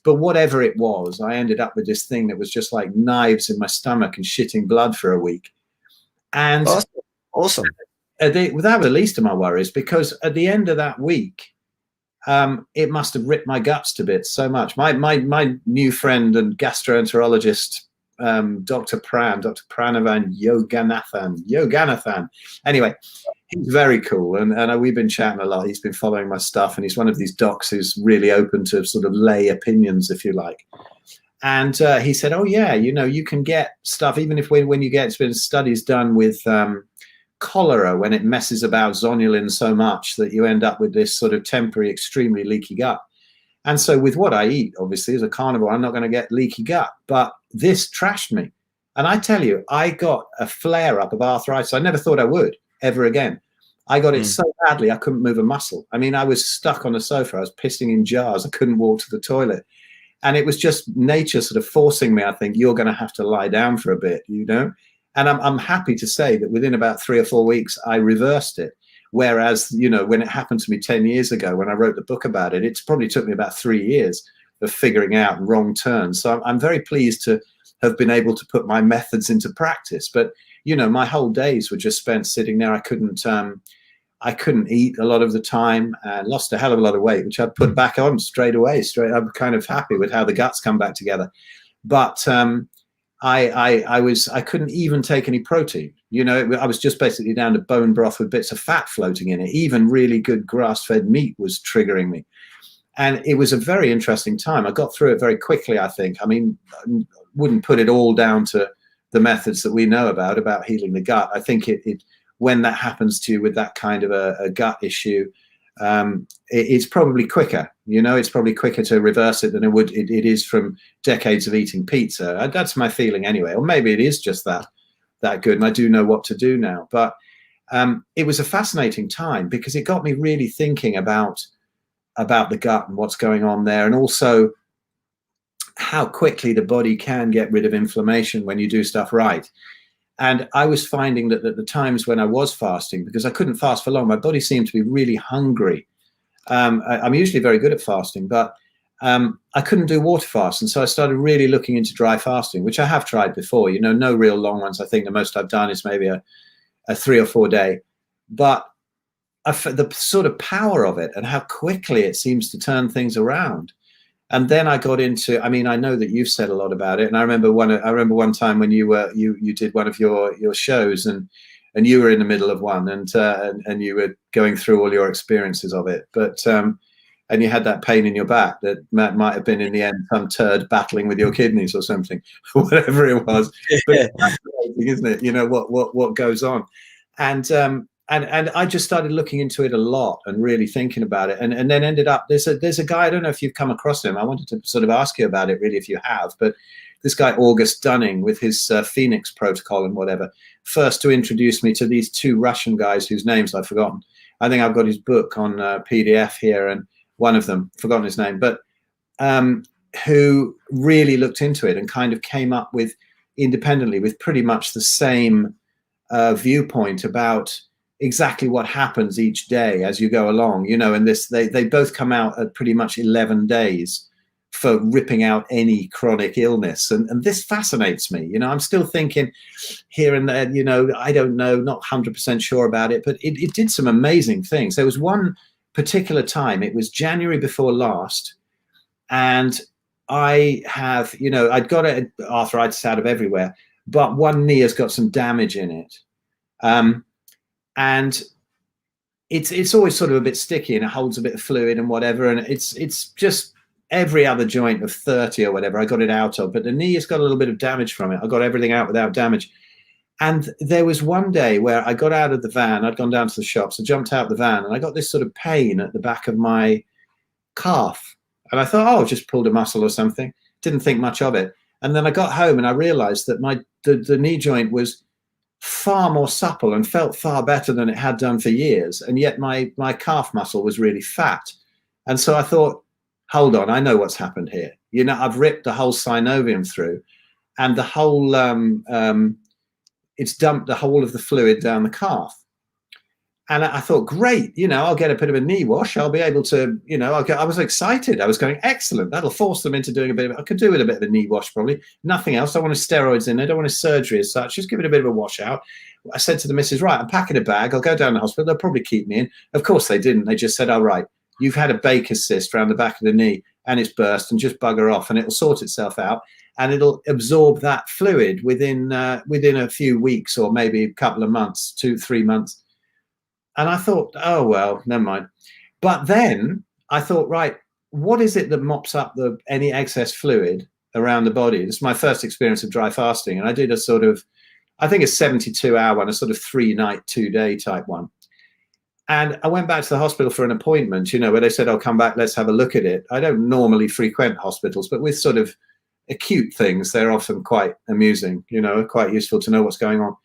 But whatever it was, I ended up with this thing that was just like knives in my stomach and shitting blood for a week. And awesome. That were the least of my worries, because at the end of that week, it must have ripped my guts to bits so much. My new friend and gastroenterologist, Dr. Pranavan Yoganathan. Anyway, he's very cool, and we've been chatting a lot. He's been following my stuff, and he's one of these docs who's really open to sort of lay opinions, if you like. And he said, oh yeah, you know, you can get stuff, even if when you get, it's been studies done with cholera, when it messes about zonulin so much that you end up with this sort of temporary, extremely leaky gut. And so with what I eat, obviously, as a carnivore, I'm not going to get leaky gut. But this trashed me. And I tell you, I got a flare-up of arthritis. I never thought I would ever again. I got it so badly, I couldn't move a muscle. I mean, I was stuck on the sofa. I was pissing in jars. I couldn't walk to the toilet. And it was just nature sort of forcing me, I think, you're going to have to lie down for a bit, you know? And I'm happy to say that within about 3 or 4 weeks, I reversed it. Whereas, you know, when it happened to me 10 years ago, when I wrote the book about it, it's probably took me about 3 years of figuring out wrong turns. So I'm very pleased to have been able to put my methods into practice. But, you know, my whole days were just spent sitting there. I couldn't eat a lot of the time, and lost a hell of a lot of weight, which I put back on straight away. I'm kind of happy with how the guts come back together. But I couldn't even take any protein. You know, I was just basically down to bone broth with bits of fat floating in it. Even really good grass-fed meat was triggering me. And it was a very interesting time. I got through it very quickly, I think. I mean, I wouldn't put it all down to the methods that we know about healing the gut. I think when that happens to you with that kind of a gut issue, it's probably quicker. It's probably quicker to reverse it than it is from decades of eating pizza. That's my feeling anyway. Or maybe it is just that good, and I do know what to do now. But it was a fascinating time because it got me really thinking about the gut and what's going on there, and also how quickly the body can get rid of inflammation when you do stuff right. And I was finding that at the times when I was fasting, because I couldn't fast for long, my body seemed to be really hungry. I'm usually very good at fasting, but I couldn't do water fast. And so I started really looking into dry fasting, which I have tried before, no real long ones. I think the most I've done is maybe a 3 or 4 day. But the sort of power of it and how quickly it seems to turn things around. And then I got into, I mean, I know that you've said a lot about it. And I remember one time when you did one of your shows, and you were in the middle of one, and you were going through all your experiences of it. But and you had that pain in your back that might have been in the end some turd battling with your kidneys or something, whatever it was. But it's fascinating, isn't it? What goes on. And I just started looking into it a lot and really thinking about it, and then ended up, there's a guy, I don't know if you've come across him. I wanted to sort of ask you about it really, if you have, but this guy August Dunning with his Phoenix protocol and whatever, first to introduce me to these 2 Russian guys whose names I've forgotten. I think I've got his book on PDF here, and one of them, forgotten his name, but who really looked into it and kind of came up with, independently, with pretty much the same viewpoint about exactly what happens each day as you go along, and they both come out at pretty much 11 days for ripping out any chronic illness. And this fascinates me. I'm still thinking here and there, I don't know, not 100% sure about it, but it did some amazing things. There was one particular time, it was January before last, and I have, I'd got arthritis out of everywhere, but one knee has got some damage in it. And it's always sort of a bit sticky, and it holds a bit of fluid and whatever. And it's just every other joint of 30 or whatever I got it out of, but the knee has got a little bit of damage from it. I got everything out without damage. And there was one day where I got out of the van, I'd gone down to the shops, I jumped out the van, and I got this sort of pain at the back of my calf. And I thought, oh, just pulled a muscle or something. Didn't think much of it. And then I got home and I realized that the knee joint was far more supple and felt far better than it had done for years, and yet my calf muscle was really fat. And so I thought, hold on, I know what's happened here. I've ripped the whole synovium through, and the whole it's dumped the whole of the fluid down the calf. And I thought, great, I'll get a bit of a knee wash. I'll be able to, I was excited. I was going, excellent. That'll force them into doing I could do with a bit of a knee wash, probably. Nothing else. I don't want steroids in it. I don't want a surgery as such. Just give it a bit of a wash out. I said to the missus, right, I'm packing a bag. I'll go down to the hospital. They'll probably keep me in. Of course they didn't. They just said, all right, you've had a Baker's cyst around the back of the knee and it's burst, and just bugger off and it'll sort itself out. And it'll absorb that fluid within a few weeks, or maybe a couple of months, 2-3 months. And I thought, oh, well, never mind. But then I thought, right, what is it that mops up any excess fluid around the body? This is my first experience of dry fasting. And I did a sort of, I think a 72-hour one, a sort of 3-night, 2-day type one. And I went back to the hospital for an appointment, where they said, I'll come back, let's have a look at it. I don't normally frequent hospitals, but with sort of acute things, they're often quite amusing, quite useful to know what's going on.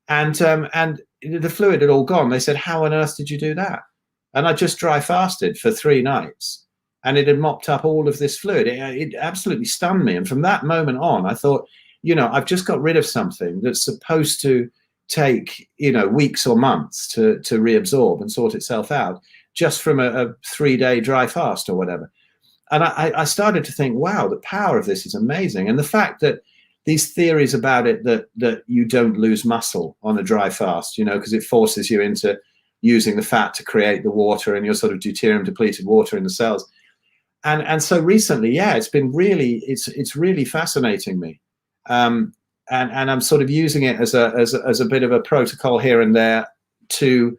And the fluid had all gone. They said, how on earth did you do that? And I just dry fasted for 3 nights, and it had mopped up all of this fluid. It absolutely stunned me. And from that moment on, I thought, I've just got rid of something that's supposed to take, weeks or months to reabsorb and sort itself out, just from a 3-day dry fast or whatever. And I started to think, wow, the power of this is amazing. And the fact that these theories about it, that you don't lose muscle on a dry fast, because it forces you into using the fat to create the water, and your sort of deuterium depleted water in the cells. And so recently, yeah, it's been really, it's really fascinating me. And I'm sort of using it as a bit of a protocol here and there to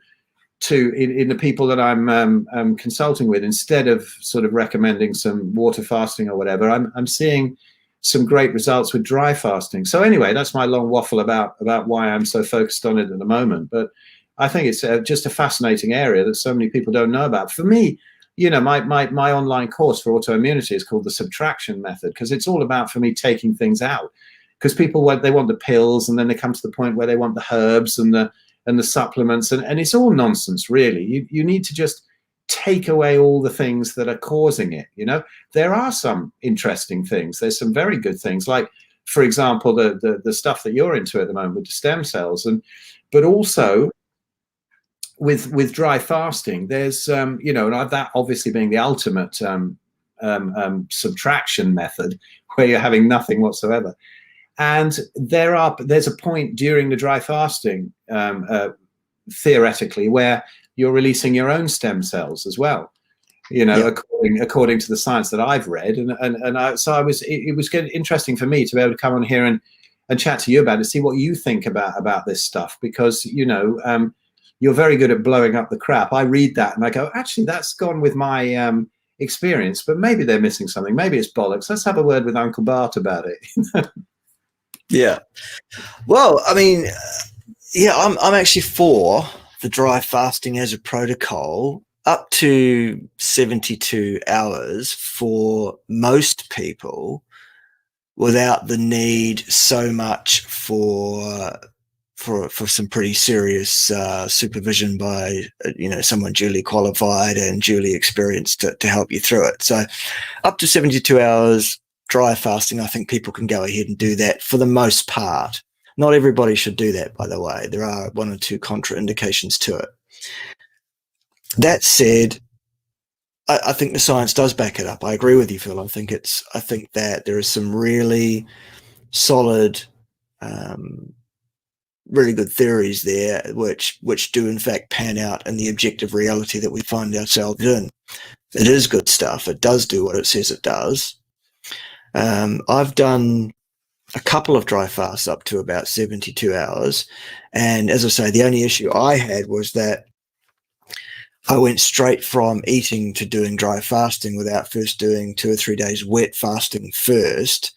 in the people that I'm consulting with, instead of sort of recommending some water fasting or whatever, I'm seeing some great results with dry fasting. So anyway, that's my long waffle about why I'm so focused on it at the moment. But I think it's just a fascinating area that so many people don't know about. For me, you know, my online course for autoimmunity is called the subtraction method, because it's all about, for me, taking things out. Because people, they want the pills, and then they come to the point where they want the herbs and the supplements, and it's all nonsense, really. You need to just take away all the things that are causing it. You know, there are some interesting things. There's some very good things, like, for example, the stuff that you're into at the moment with the stem cells, but also with dry fasting, there's you know, and that obviously being the ultimate subtraction method, where you're having nothing whatsoever. And there's a point during the dry fasting, theoretically, where you're releasing your own stem cells as well, you know, according to the science that I've read. It was getting interesting for me to be able to come on here and chat to you about it, see what you think about this stuff, because, you know, you're very good at blowing up the crap. I read that and I go, actually, that's gone with my experience, but maybe they're missing something. Maybe it's bollocks. Let's have a word with Uncle Bart about it. Yeah. Well, I mean, yeah, I'm actually for the dry fasting as a protocol up to 72 hours for most people, without the need so much for some pretty serious supervision by, you know, someone duly qualified and duly experienced to help you through it. So up to 72 hours dry fasting, I think people can go ahead and do that for the most part. Not everybody should do that, by the way. There are one or two contraindications to it. That said, I think the science does back it up. I agree with you, Phil. I think that there is some really solid, really good theories there, which do in fact pan out in the objective reality that we find ourselves in. It is good stuff. It does do what it says it does. I've done a couple of dry fasts up to about 72 hours. And as I say, the only issue I had was that I went straight from eating to doing dry fasting without first doing 2 or 3 days wet fasting first.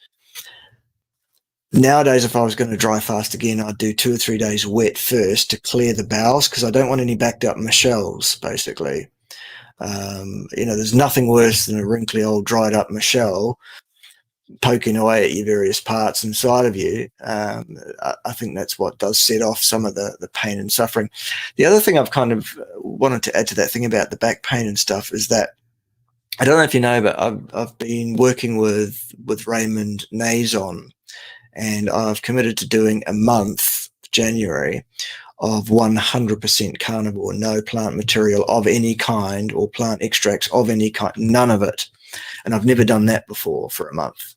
Nowadays, if I was going to dry fast again, I'd do 2 or 3 days wet first to clear the bowels, because I don't want any backed up Michelles, basically. You know, there's nothing worse than a wrinkly old dried up Michelle poking away at your various parts inside of you. I think that's what does set off some of the pain and suffering. The other thing I've kind of wanted to add to that thing about the back pain and stuff is that, I don't know if you know, but I've been working with Raymond Nazon, and I've committed to doing a month, January, of 100% carnivore, no plant material of any kind or plant extracts of any kind, none of it. And I've never done that before for a month.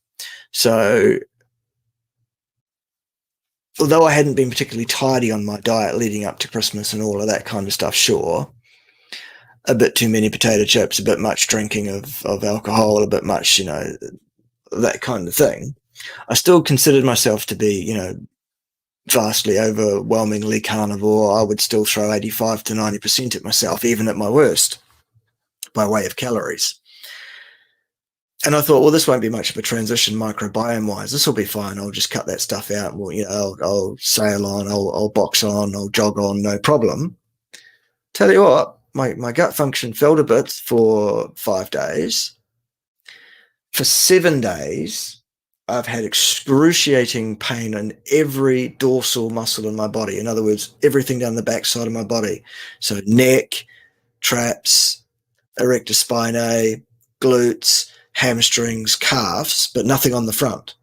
So although I hadn't been particularly tidy on my diet leading up to Christmas and all of that kind of stuff, sure, a bit too many potato chips, a bit much drinking of alcohol, a bit much, you know, that kind of thing, I still considered myself to be, you know, vastly overwhelmingly carnivore. I would still throw 85 to 90% at myself, even at my worst, by way of calories. And I thought, well, this won't be much of a transition microbiome-wise. This will be fine. I'll just cut that stuff out. Well, you know, I'll sail on, I'll box on, I'll jog on, no problem. Tell you what, my gut function fell to bits for 5 days. For 7 days, I've had excruciating pain in every dorsal muscle in my body. In other words, everything down the back side of my body. So neck, traps, erector spinae, glutes, hamstrings, calves, but nothing on the front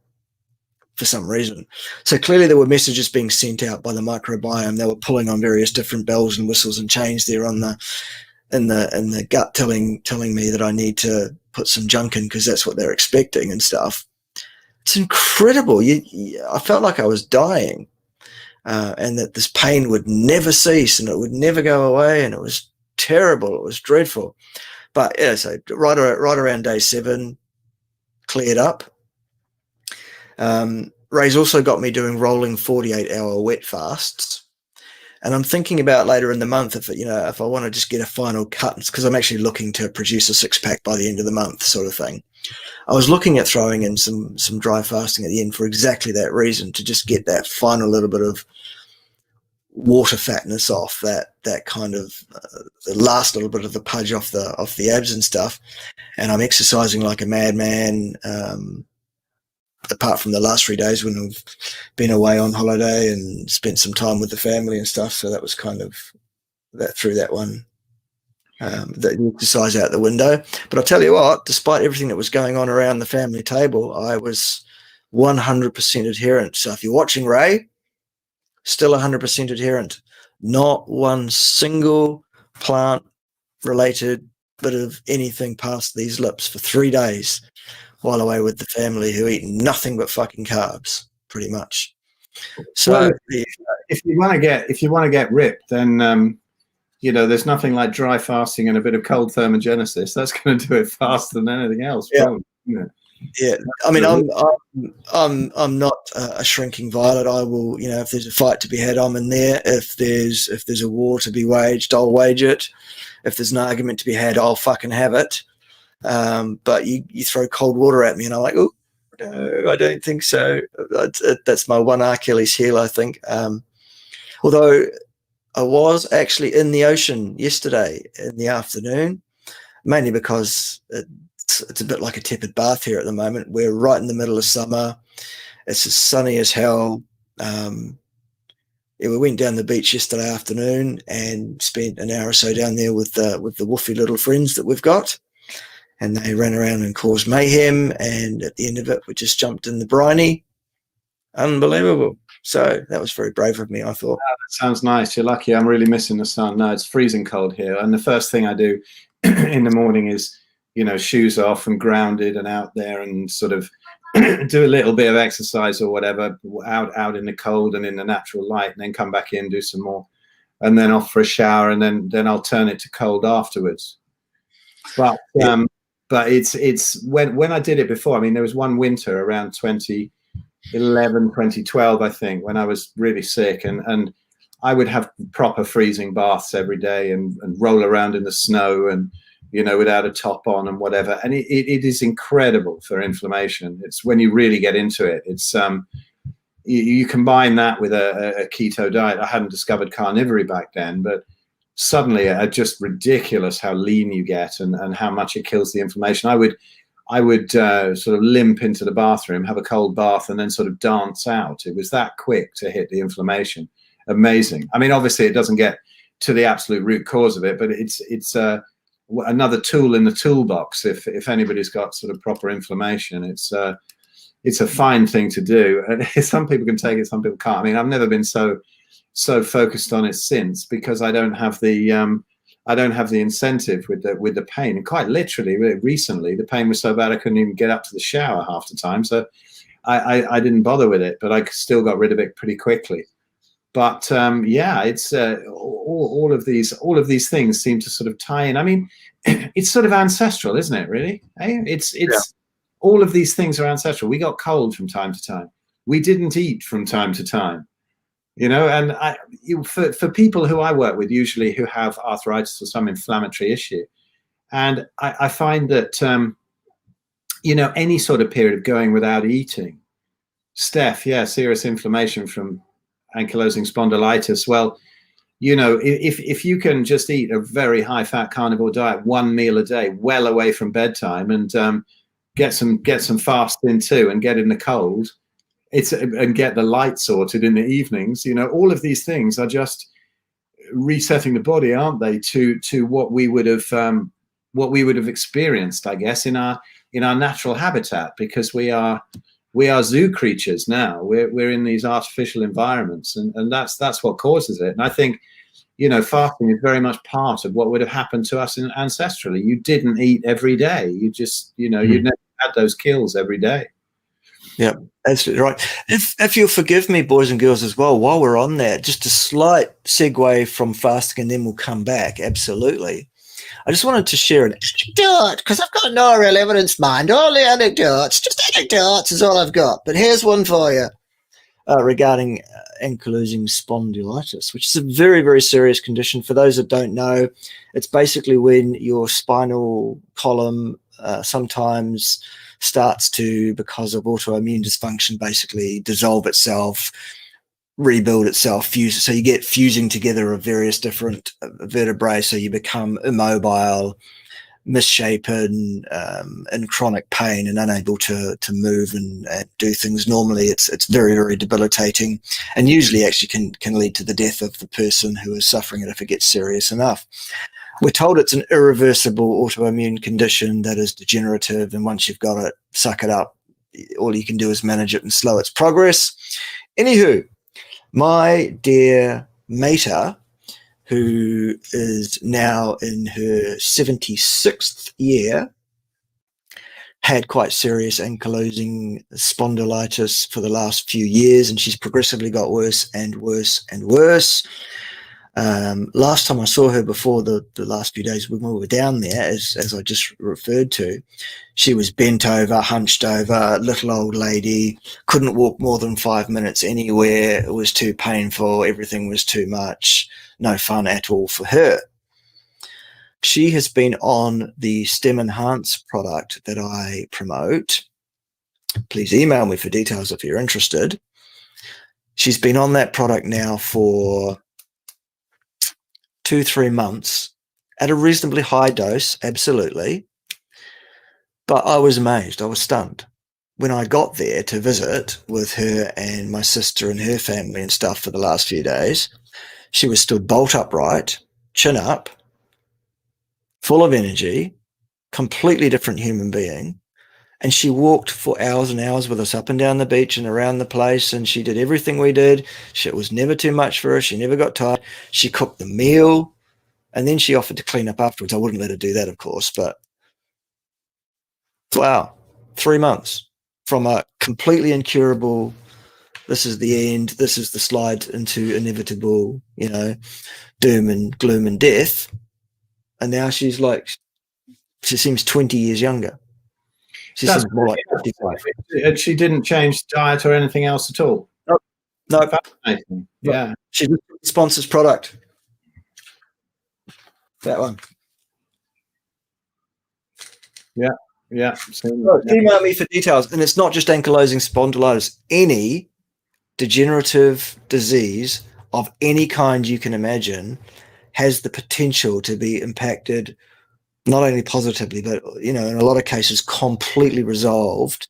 for some reason. So clearly there were messages being sent out by the microbiome. They were pulling on various different bells and whistles and chains there on in the gut, telling me that I need to put some junk in because that's what they're expecting and stuff. It's incredible. I felt like I was dying, and that this pain would never cease and it would never go away, and it was terrible. It was dreadful. But yeah, so right around day 7, cleared up. Ray's also got me doing rolling 48-hour wet fasts. And I'm thinking about later in the month if I want to just get a final cut, because I'm actually looking to produce a 6-pack by the end of the month, sort of thing. I was looking at throwing in some dry fasting at the end for exactly that reason, to just get that final little bit of water fatness off, that kind of the last little bit of the pudge off the abs and stuff. And I'm exercising like a madman. Apart from the last 3 days when I've been away on holiday and spent some time with the family and stuff. So that was kind of that threw that one, the exercise out the window. But I'll tell you what, despite everything that was going on around the family table, I was 100% adherent. So if you're watching Ray, still 100% adherent. Not one single plant-related bit of anything past these lips for 3 days, while away with the family who eat nothing but fucking carbs, pretty much. So well, if you want to get ripped, then there's nothing like dry fasting and a bit of cold thermogenesis. That's going to do it faster than anything else. Yeah. Probably, Yeah. I mean, I'm not a shrinking violet. I will, if there's a fight to be had, I'm in there. If there's a war to be waged, I'll wage it. If there's an argument to be had, I'll fucking have it. But you throw cold water at me and I'm like, oh, no, I don't think so. That's my one Achilles heel, I think. Although I was actually in the ocean yesterday in the afternoon, mainly because it's a bit like a tepid bath here at the moment. We're right in the middle of summer. It's as sunny as hell. We went down the beach yesterday afternoon and spent an hour or so down there with the woofy little friends that we've got. And they ran around and caused mayhem. And at the end of it, we just jumped in the briny. Unbelievable. So that was very brave of me, I thought. Oh, that sounds nice. You're lucky. I'm really missing the sun. No, it's freezing cold here. And the first thing I do in the morning is, shoes off and grounded and out there and sort of do a little bit of exercise or whatever out in the cold and in the natural light, and then come back in, do some more, and then off for a shower, and then I'll turn it to cold afterwards. But it's when I did it before. I mean, there was one winter around 2011, 2012, I think, when I was really sick, and I would have proper freezing baths every day and roll around in the snow and without a top on and whatever. And it is incredible for inflammation. It's when you really get into it. It's you combine that with a keto diet. I hadn't discovered carnivory back then, but suddenly it's just ridiculous how lean you get and how much it kills the inflammation. I would sort of limp into the bathroom, have a cold bath, and then sort of dance out. It was that quick to hit the inflammation. Amazing. I mean, obviously it doesn't get to the absolute root cause of it, but it's another tool in the toolbox. If anybody's got sort of proper inflammation, it's a fine thing to do. And some people can take it, some people can't. I mean, I've never been so focused on it since, because I don't have the incentive with the pain. And quite literally, recently, the pain was so bad I couldn't even get up to the shower half the time. So I didn't bother with it, but I still got rid of it pretty quickly. But it's all of these things seem to sort of tie in. I mean, it's sort of ancestral, isn't it? Really, it's all of these things are ancestral. We got cold from time to time. We didn't eat from time to time. And for people who I work with, usually who have arthritis or some inflammatory issue, and I find that any sort of period of going without eating, Steph, serious inflammation from ankylosing spondylitis. Well, if you can just eat a very high fat carnivore diet, one meal a day, well away from bedtime, and get some fast in too, and get in the cold, and get the light sorted in the evenings. All of these things are just resetting the body, aren't they, to what we would have experienced, I guess, in our natural habitat, because we are zoo creatures now. We're in these artificial environments, and that's what causes it. And I think, fasting is very much part of what would have happened to us ancestrally. You didn't eat every day. You just, you never had those kills every day. Yeah, absolutely right. If you'll forgive me, boys and girls, as well, while we're on that, just a slight segue from fasting, and then we'll come back. Absolutely. I just wanted to share an anecdote, because I've got no real evidence, mind. All the anecdotes, just anecdotes is all I've got. But here's one for you. regarding ankylosing spondylitis, which is a very, very serious condition. For those that don't know, it's basically when your spinal column sometimes starts to, because of autoimmune dysfunction, basically dissolve itself, rebuild itself, fuse. So you get fusing together of various different vertebrae. So you become immobile, misshapen, in chronic pain, and unable to move and do things normally. It's very, very debilitating, and usually actually can lead to the death of the person who is suffering it if it gets serious enough. We're told it's an irreversible autoimmune condition that is degenerative, and once you've got it, suck it up. All you can do is manage it and slow its progress. Anywho, my dear Mater, who is now in her 76th year, had quite serious ankylosing spondylitis for the last few years, and she's progressively got worse and worse and worse. Last time I saw her, before the last few days when we were down there, as I just referred to, she was bent over, hunched over, little old lady, couldn't walk more than 5 minutes anywhere. It was too painful. Everything was too much. No fun at all for her. She has been on the Stem Enhance product that I promote. Please email me for details if you're interested. She's been on that product now for 2-3 months at a reasonably high dose, absolutely. But I was amazed. I was stunned. When I got there to visit with her and my sister and her family and stuff for the last few days, she was stood bolt upright, chin up, full of energy, completely different human being. And she walked for hours and hours with us up and down the beach and around the place, and she did everything we did. It was never too much for her. She never got tired. She cooked the meal, and then she offered to clean up afterwards. I wouldn't let her do that, of course, but wow, 3 months from a completely incurable, this is the end, this is the slide into inevitable, doom and gloom and death. And now she's like, she seems 20 years younger. She seems more like 55. And she didn't change diet or anything else at all? No. Fascinating. Yeah. She sponsors product. That one. Yeah. So email me for details. And it's not just ankylosing spondylitis. Any degenerative disease of any kind you can imagine has the potential to be impacted, not only positively, but in a lot of cases completely resolved,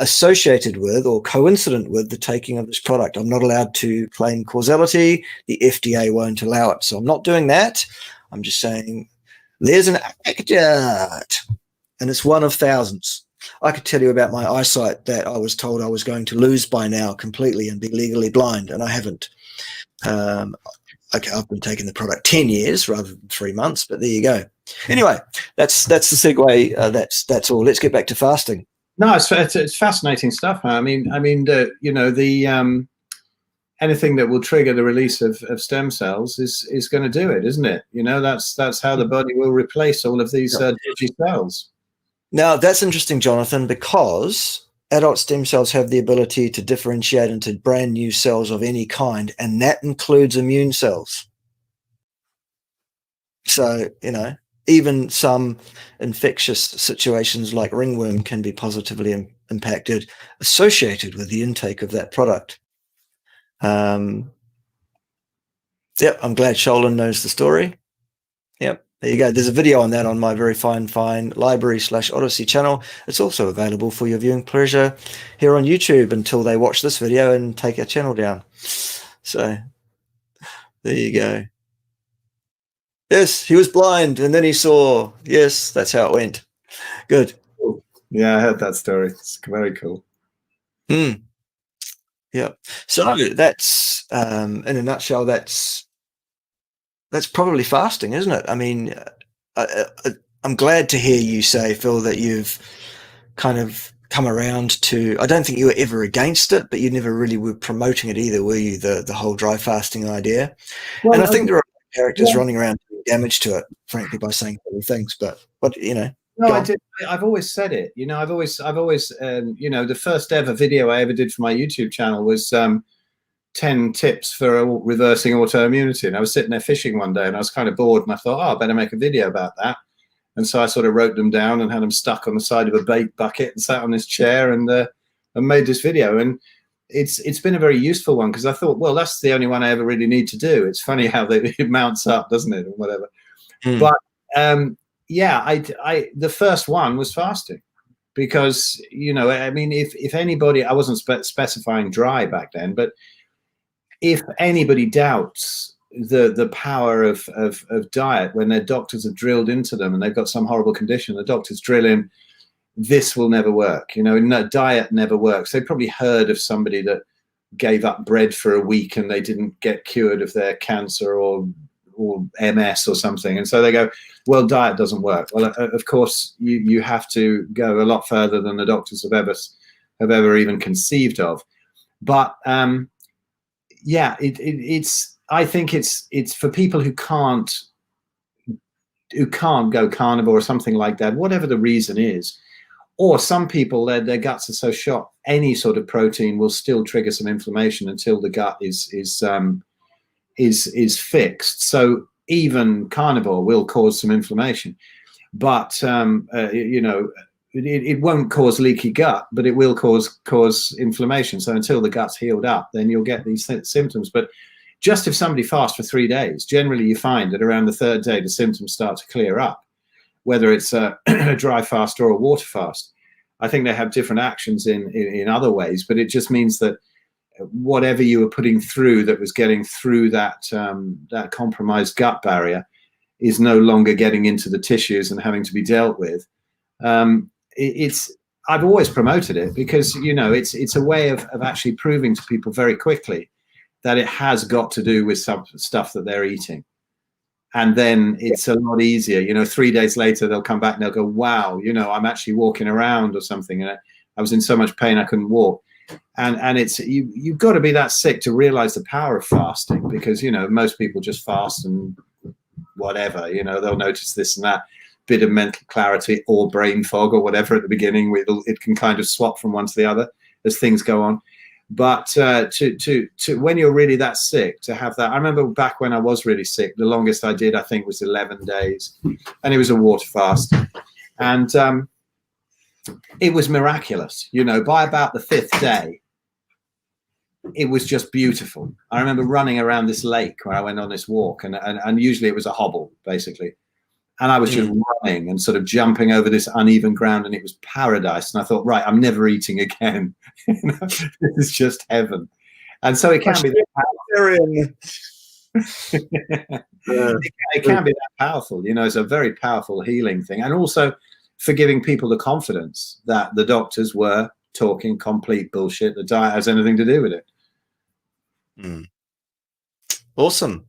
associated with or coincident with the taking of this product. I'm not allowed to claim causality. The FDA won't allow it. So I'm not doing that. I'm just saying there's an anecdote, and it's one of thousands. I could tell you about my eyesight that I was told I was going to lose by now completely and be legally blind, and I haven't. Okay, I've been taking the product 10 years rather than 3 months, but there you go. Anyway, that's the segue. That's all. Let's get back to fasting. No, it's fascinating stuff. I mean, anything that will trigger the release of stem cells is going to do it, isn't it? That's how the body will replace all of these dodgy cells. Now, that's interesting, Jonathan, because adult stem cells have the ability to differentiate into brand new cells of any kind, and that includes immune cells. So, even some infectious situations like ringworm can be positively impacted, associated with the intake of that product. I'm glad Sholin knows the story. Yep, there you go. There's a video on that on my very fine library/Odyssey channel. It's also available for your viewing pleasure here on YouTube until they watch this video and take our channel down. So there you go. Yes, he was blind and then he saw. Yes, that's how it went. Good. Yeah, I heard that story. It's very cool. Yeah. So that's, in a nutshell, that's probably fasting, isn't it? I mean, I'm glad to hear you say, Phil, that you've kind of come around to, I don't think you were ever against it, but you never really were promoting it either, were you? The whole dry fasting idea. Well, and I think there are characters running around doing damage to it, frankly, by saying silly things, but No, Go I on. did. I've always said it. I've always, the first ever video I ever did for my YouTube channel was 10 tips for reversing autoimmunity. And I was sitting there fishing one day and I was kind of bored and I thought, I better make a video about that. And so I sort of wrote them down and had them stuck on the side of a bait bucket and sat on this chair and made this video. And it's been a very useful one because I thought, well, that's the only one I ever really need to do. It's funny how it mounts up, doesn't it, or whatever. But the first one was fasting because, I mean, if anybody, I wasn't specifying dry back then, but if anybody doubts the power of diet when their doctors have drilled into them and they've got some horrible condition, the doctors drill in, this will never work. No, diet never works. They probably heard of somebody that gave up bread for a week and they didn't get cured of their cancer or MS or something. And so they go, well, diet doesn't work. Well, of course, you have to go a lot further than the doctors have ever even conceived of. But I think it's for people who can't go carnivore or something like that, whatever the reason is. Or some people, their guts are so shot, any sort of protein will still trigger some inflammation until the gut is fixed. So even carnivore will cause some inflammation, but it won't cause leaky gut, but it will cause inflammation. So until the gut's healed up, then you'll get these symptoms. But just if somebody fasts for 3 days, generally you find that around the third day the symptoms start to clear up, whether it's a dry fast or a water fast. I think they have different actions in other ways, but it just means that whatever you were putting through that was getting through that compromised gut barrier is no longer getting into the tissues and having to be dealt with. I've always promoted it because, it's a way of actually proving to people very quickly that it has got to do with some stuff that they're eating. And then it's a lot easier, 3 days later, they'll come back and they'll go, wow, I'm actually walking around or something. And I was in so much pain, I couldn't walk. And it's, you've got to be that sick to realize the power of fasting because, most people just fast and whatever, they'll notice this and that bit of mental clarity or brain fog or whatever at the beginning. It can kind of swap from one to the other as things go on. But to when you're really that sick, to have that. I remember back when I was really sick, the longest I did, I think, was 11 days. And it was a water fast. And it was miraculous. By about the 5th day, it was just beautiful. I remember running around this lake where I went on this walk. And usually it was a hobble, basically. And I was just running and sort of jumping over this uneven ground, and it was paradise. And I thought, right, I'm never eating again. This is just heaven. And so it can be that it can be that powerful. It's a very powerful healing thing. And also for giving people the confidence that the doctors were talking complete bullshit. The diet has anything to do with it. Awesome.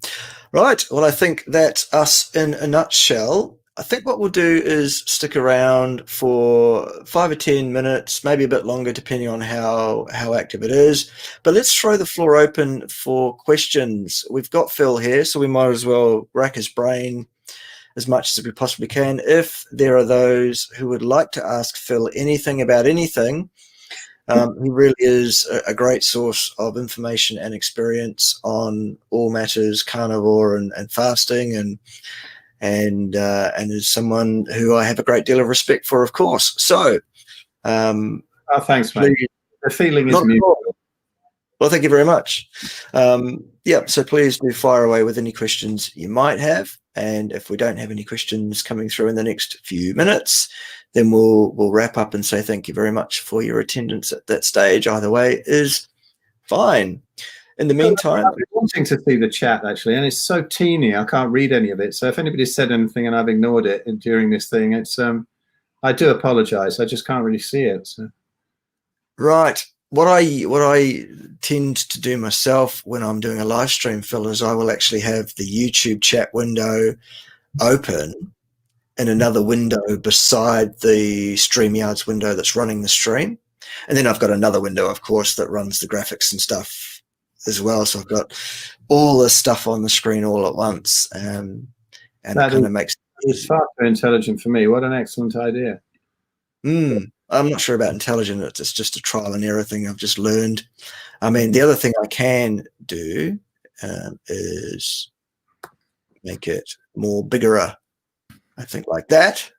Right. Well, I think that's us in a nutshell. I think what we'll do is stick around for 5 or 10 minutes, maybe a bit longer, depending on how active it is. But let's throw the floor open for questions. We've got Phil here, so we might as well rack his brain as much as we possibly can. If there are those who would like to ask Phil anything about anything, he really is a great source of information and experience on all matters carnivore and fasting, and is someone who I have a great deal of respect for, of course. So, thanks, mate. The feeling is mutual. Well, thank you very much. So please do fire away with any questions you might have. And if we don't have any questions coming through in the next few minutes, then we'll wrap up and say thank you very much for your attendance at that stage. Either way is fine. In the meantime, I've been wanting to see the chat, actually, and it's so teeny, I can't read any of it. So if anybody said anything and I've ignored it during this thing, it's I do apologize. I just can't really see it. So. Right. What I tend to do myself when I'm doing a live stream, Phil, is I will actually have the YouTube chat window open in another window beside the StreamYard's window that's running the stream. And then I've got another window, of course, that runs the graphics and stuff as well. So I've got all this stuff on the screen all at once. And it kind of makes It's far too intelligent for me. What an excellent idea. I'm not sure about intelligent. It's just a trial and error thing I've just learned. I mean, the other thing I can do is make it more bigger, I think, like that.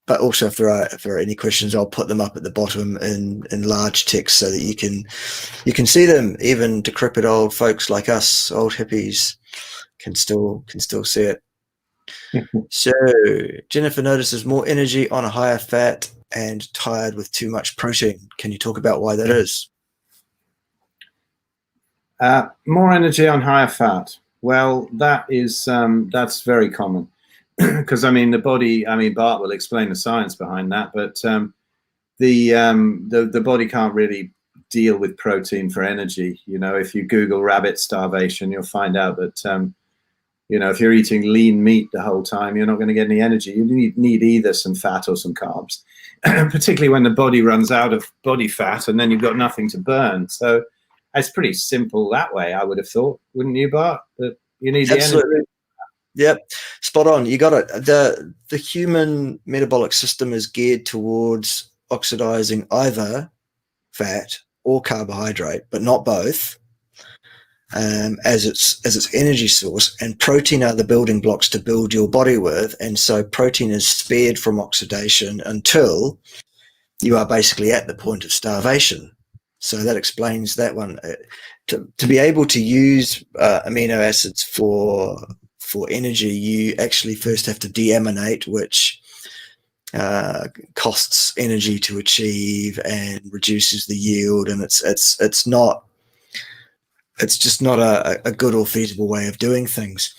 But also, if there are any questions, I'll put them up at the bottom in large text so that you can see them. Even decrepit old folks like us, old hippies, can still see it. So Jennifer notices more energy on a higher fat and tired with too much protein. Can you talk about why that is? More energy on higher fat. Well, that's very common. Because I mean, the body. I mean, Bart will explain the science behind that, but the body can't really deal with protein for energy. You know, if you Google rabbit starvation, you'll find out that if you're eating lean meat the whole time, you're not going to get any energy. You need either some fat or some carbs, particularly when the body runs out of body fat, and then you've got nothing to burn. So it's pretty simple that way. I would have thought, wouldn't you, Bart? That you need the energy. Yep, spot on. You got it. The human metabolic system is geared towards oxidizing either fat or carbohydrate, but not both, as its energy source. And protein are the building blocks to build your body with, and so protein is spared from oxidation until you are basically at the point of starvation. So that explains that one. To be able to use amino acids for energy, you actually first have to deaminate, which costs energy to achieve and reduces the yield, and it's just not a good or feasible way of doing things.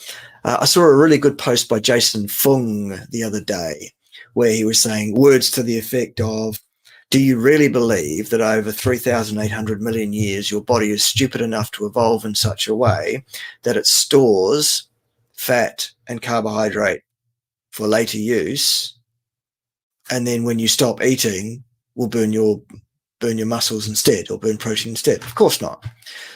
I saw a really good post by Jason Fung the other day where he was saying words to the effect of, do you really believe that over 3,800 million years your body is stupid enough to evolve in such a way that it stores fat and carbohydrate for later use, and then when you stop eating will burn your muscles instead, or burn protein instead? Of course not.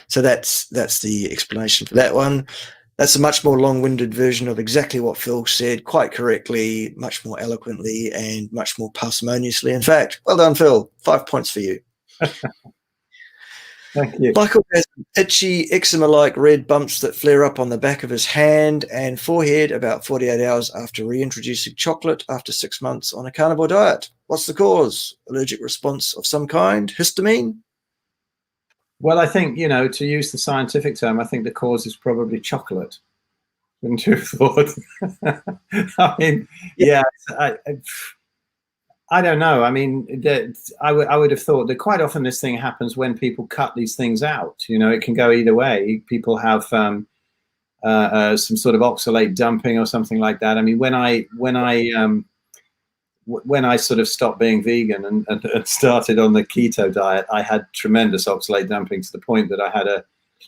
So that's the explanation for that one. That's a much more long-winded version of exactly what Phil said, quite correctly, much more eloquently, and much more parsimoniously. In fact, well done, Phil. 5 points for you. Thank you. Michael has itchy eczema-like red bumps that flare up on the back of his hand and forehead about 48 hours after reintroducing chocolate after 6 months on a carnivore diet. What's the cause? Allergic response of some kind? Histamine? Well, I think, to use the scientific term, I think the cause is probably chocolate. Wouldn't you have thought? I mean, yeah, I don't know. I mean, I would have thought that quite often this thing happens when people cut these things out. It can go either way. People have some sort of oxalate dumping or something like that. I mean, when I sort of stopped being vegan and started on the keto diet, I had tremendous oxalate dumping to the point that I had a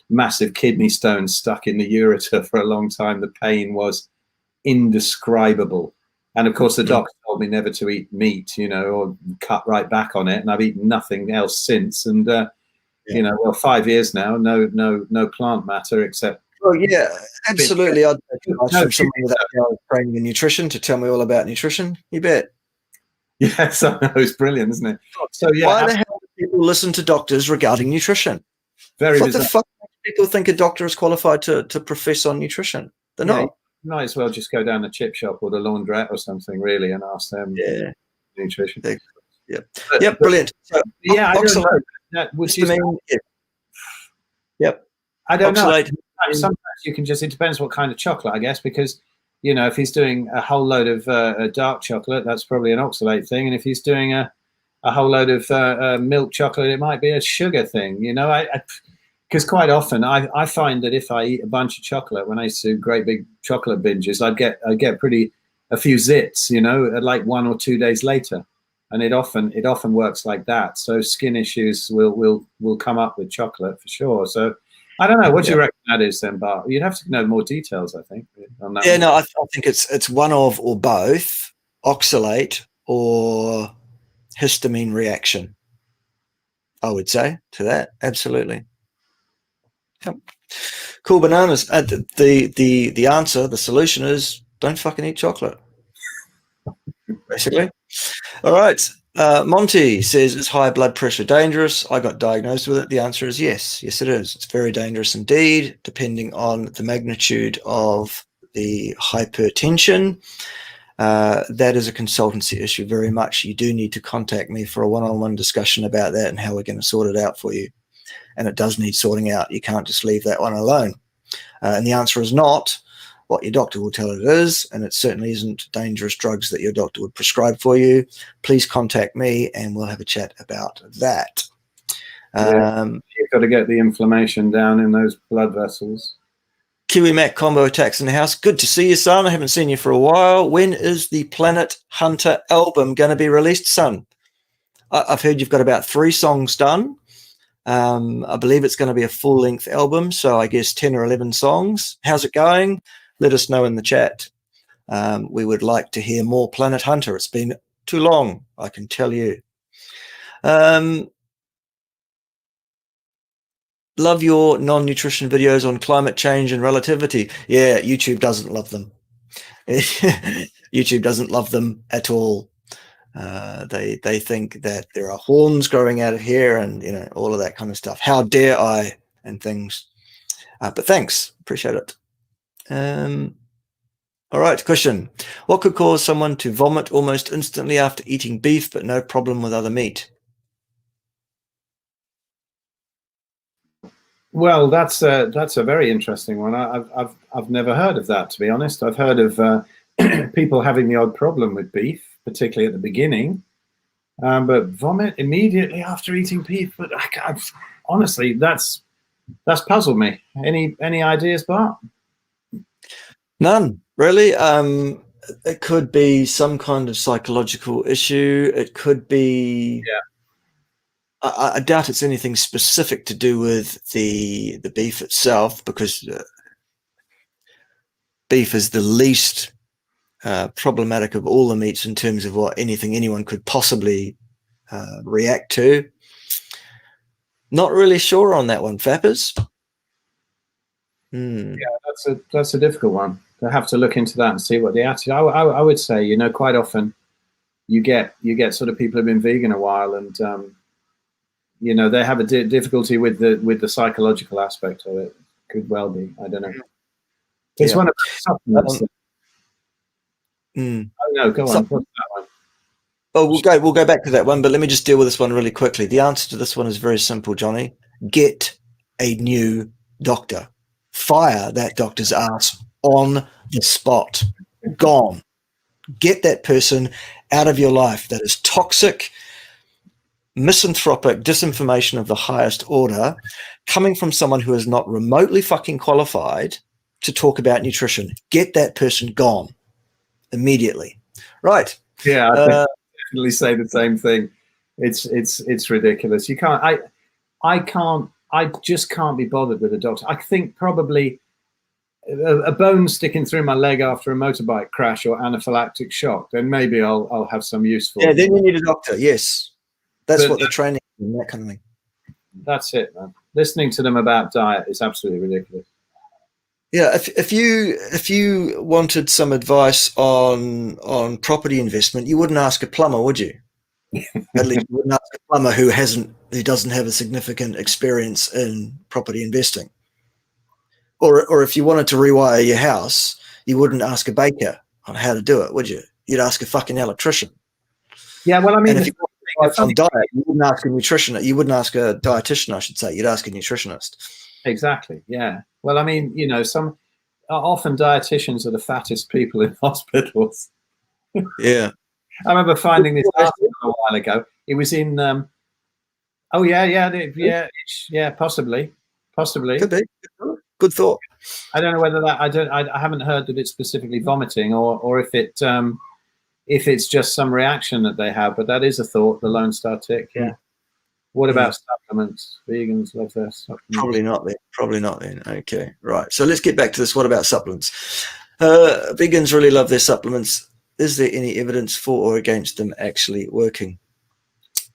massive kidney stone stuck in the ureter for a long time. The pain was indescribable. And of course, the doctor told me never to eat meat, or cut right back on it. And I've eaten nothing else since. And, 5 years now, no plant matter except. Oh, yeah, absolutely. I'd ask someone without training in nutrition to tell me all about nutrition. You bet. Yes, I know. It's brilliant, isn't it? So, yeah. Why the hell do people listen to doctors regarding nutrition? Very what bizarre. The fuck makes people think a doctor is qualified to profess on nutrition? They're not. You might as well just go down the chip shop or the laundrette or something, really, and ask them nutrition. Yeah, brilliant. So, I don't know. Yep. I don't oxalate. know. Sometimes you can it depends what kind of chocolate, I guess, because, if he's doing a whole load of dark chocolate, that's probably an oxalate thing. And if he's doing a whole load of milk chocolate, it might be a sugar thing, because quite often I find that if I eat a bunch of chocolate, when I used to do great big chocolate binges, I'd get a few zits, like 1 or 2 days later. And it often works like that. So skin issues will come up with chocolate for sure. So I don't know. What do you reckon that is then, Bart? You'd have to know more details, I think. On that one. No, I think it's one of or both oxalate or histamine reaction. I would say to that, absolutely. Yep. Cool bananas. The answer, the solution is don't fucking eat chocolate. Basically. All right. Monty says, is high blood pressure dangerous? I got diagnosed with it. The answer is yes. Yes, it is. It's very dangerous indeed, depending on the magnitude of the hypertension. That is a consultancy issue very much. You do need to contact me for a one-on-one discussion about that and how we're going to sort it out for you. And it does need sorting out. You can't just leave that one alone. And the answer is not what your doctor will tell it is, and it certainly isn't dangerous drugs that your doctor would prescribe for you. Please contact me and we'll have a chat about that. You've got to get the inflammation down in those blood vessels. Kiwi Mac combo attacks in the house. Good to see you, son. I haven't seen you for a while. When is the Planet Hunter album going to be released, son? I've heard you've got about 3 songs done. I believe it's going to be a full-length album, so I guess 10 or 11 songs. How's it going? Let us know in the chat. We would like to hear more Planet Hunter. It's been too long, I can tell you. Love your non-nutrition videos on climate change and relativity. Yeah, YouTube doesn't love them. YouTube doesn't love them at all. They think that there are horns growing out of here and, you know, all of that kind of stuff. How dare I and things. But thanks. Appreciate it. All right, question. What could cause someone to vomit almost instantly after eating beef but no problem with other meat? Well, that's a very interesting one. I've never heard of that, to be honest. I've heard of people having the odd problem with beef, particularly at the beginning, but vomit immediately after eating beef. But honestly, that's puzzled me. Any ideas, Bart? None, really. It could be some kind of psychological issue. It could be. Yeah. I doubt it's anything specific to do with the beef itself, because beef is the least problematic of all the meats in terms of what anyone could possibly react to. Not really sure on that one, Fappers. Yeah, that's a difficult one. I have to look into that and see what the attitude. I would say, you know, quite often you get sort of people who've been vegan a while, and you know, they have a difficulty with the psychological aspect of it. Could well be. I don't know. It's one of the supplements. Oh no, go on. What's that one? Oh, we'll go back to that one, but let me just deal with this one really quickly. The answer to this one is very simple, Johnny. Get a new doctor. Fire that doctor's ass on the spot. Gone. Get that person out of your life. That is toxic, misanthropic disinformation of the highest order, coming from someone who is not remotely fucking qualified to talk about nutrition. Get that person gone immediately. Right. Yeah, I definitely say the same thing. It's ridiculous. You can't. I just can't be bothered with a doctor. I think probably a bone sticking through my leg after a motorbike crash or anaphylactic shock, then maybe I'll have some useful. Yeah, then you need a doctor. Yes, that's what the training and that kind of thing. That's it, man. Listening to them about diet is absolutely ridiculous. Yeah, if you wanted some advice on property investment, you wouldn't ask a plumber, would you? At least you wouldn't ask a plumber who doesn't have a significant experience in property investing. Or if you wanted to rewire your house, you wouldn't ask a baker on how to do it, would you? You'd ask a fucking electrician. Yeah, well, I mean, and if you want on diet, you wouldn't ask a nutritionist. You wouldn't ask a dietitian, I should say. You'd ask a nutritionist. Exactly. Yeah. Well, I mean, you know, often dietitians are the fattest people in hospitals. Yeah. I remember finding this article a while ago. It was in. Possibly. Could be. Good thought. I don't know whether that. I haven't heard that it's specifically vomiting, or if it's just some reaction that they have. But that is a thought. The Lone Star tick. Yeah. What about supplements? Vegans love their supplements. Probably not then. Okay, right. So let's get back to this. What about supplements? Vegans really love their supplements. Is there any evidence for or against them actually working?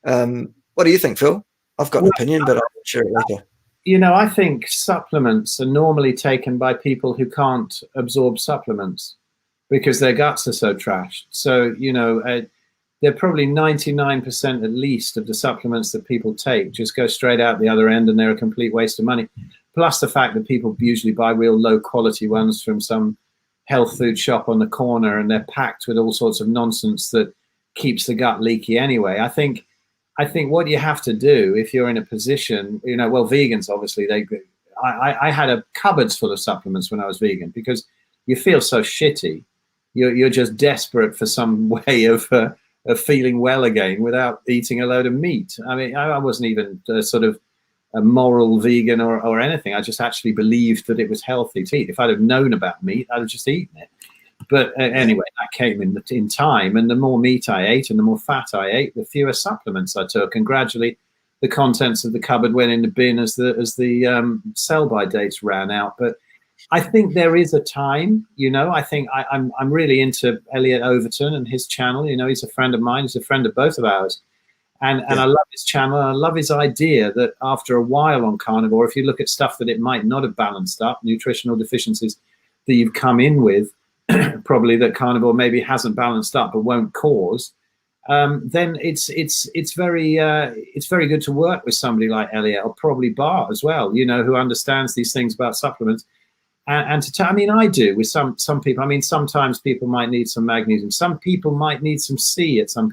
What do you think, Phil? I've got an opinion, but I'll share it later. you know, I think supplements are normally taken by people who can't absorb supplements because their guts are so trashed. So, you know, they're probably 99% at least of the supplements that people take just go straight out the other end, and they're a complete waste of money. Plus the fact that people usually buy real low quality ones from some health food shop on the corner, and they're packed with all sorts of nonsense that keeps the gut leaky anyway. I think what you have to do if you're in a position, you know, well, vegans, obviously, I had a cupboards full of supplements when I was vegan because you feel so shitty. You're just desperate for some way of feeling well again without eating a load of meat. I mean, I wasn't even sort of a moral vegan or anything. I just actually believed that it was healthy to eat. If I'd have known about meat, I'd have just eaten it. But anyway, that came in time, and the more meat I ate and the more fat I ate, the fewer supplements I took, and gradually the contents of the cupboard went in the bin as the sell-by dates ran out. But I think there is a time, you know. I think I'm really into Elliot Overton and his channel. You know, he's a friend of mine. He's a friend of both of ours, and I love his channel. I love his idea that after a while on carnivore, if you look at stuff that it might not have balanced up, nutritional deficiencies that you've come in with, probably that carnivore maybe hasn't balanced up but won't cause, then it's very good to work with somebody like Elliot, or probably Bart as well, you know, who understands these things about supplements. And I mean, I do with some people. I mean, sometimes people might need some magnesium. Some people might need some C at some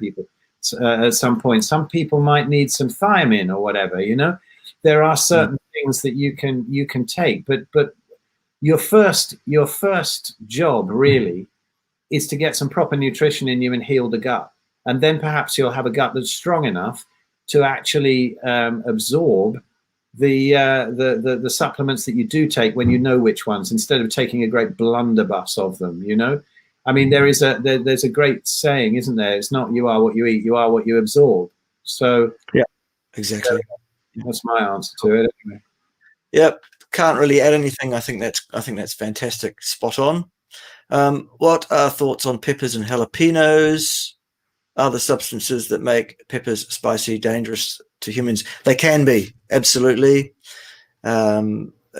some point. Some people might need some thiamine or whatever, you know. There are certain things that you can take, but your first job really is to get some proper nutrition in you and heal the gut, and then perhaps you'll have a gut that's strong enough to actually absorb the supplements that you do take when you know which ones, instead of taking a great blunderbuss of them, you know. I mean, there's a great saying, isn't there? It's not you are what you eat, you are what you absorb. So yeah, exactly. That's my answer to it. Anyway. Yep. Can't really add anything. I think that's fantastic. Spot on. What are thoughts on peppers and jalapenos? Are the substances that make peppers spicy dangerous to humans? They can be, absolutely. At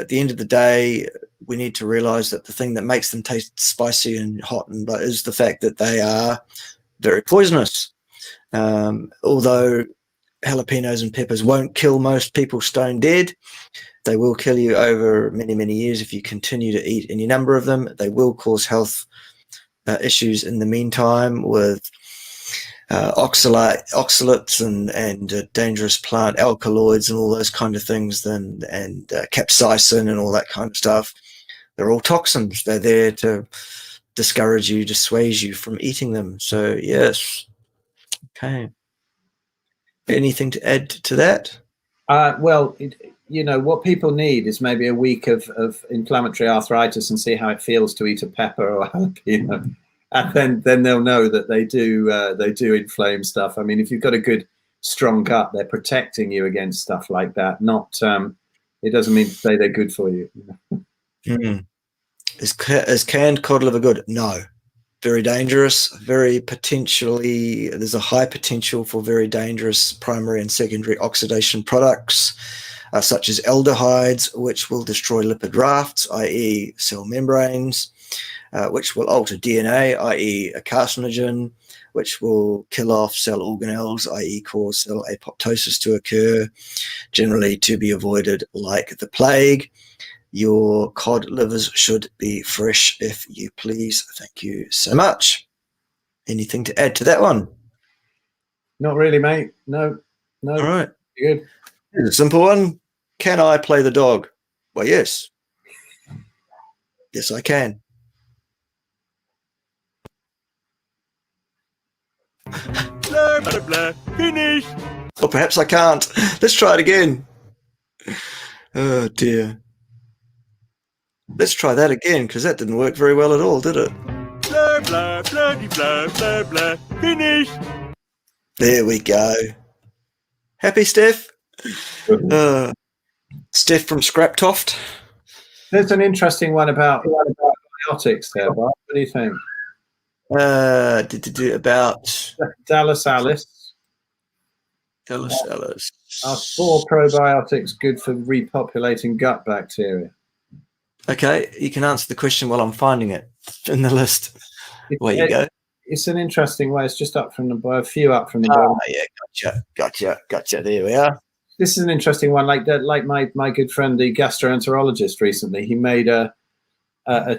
the end of the day, we need to realize that the thing that makes them taste spicy and hot is the fact that they are very poisonous. Although jalapenos and peppers won't kill most people stone dead, they will kill you over many, many years if you continue to eat any number of them. They will cause health issues in the meantime with oxalates and dangerous plant alkaloids and all those kind of things, and capsaicin and all that kind of stuff. They're all toxins. They're there to discourage you, dissuade you from eating them. So yes. Okay. Anything to add to that? Well, you know, what people need is maybe a week of inflammatory arthritis and see how it feels to eat a pepper or a jalapeno. And then they'll know that they do inflame stuff. I mean, if you've got a good strong gut, they're protecting you against stuff like that. Not it doesn't mean to say they're good for you. Is canned cod liver good? No. Very dangerous, very potentially, there's a high potential for very dangerous primary and secondary oxidation products, such as aldehydes, which will destroy lipid rafts, i.e. cell membranes, which will alter DNA, i.e. a carcinogen, which will kill off cell organelles, i.e. cause cell apoptosis to occur, generally to be avoided like the plague. Your cod livers should be fresh, if you please. Thank you so much. Anything to add to that one? Not really, mate. No. All right. Good. Here's a simple one. Can I play the dog? Well, yes. Yes, I can. Blah, blah, blah. Finish. Or perhaps I can't. Let's try it again. Oh, dear. Let's try that again, because that didn't work very well at all, did it? Blah, blah, blah, blah, blah, blah. Finish. There we go. Happy, Steph? Steph from Scraptoft. There's an interesting one about antibiotics there, Bart. What do you think? About Dallas Alice. Tell us. Are 4 probiotics good for repopulating gut bacteria? Okay, you can answer the question while I'm finding it in the list. Where you go. It's an interesting way. It's just up from a few up from the bottom. Yeah, gotcha. There we are. This is an interesting one. Like my good friend, the gastroenterologist, recently, he made a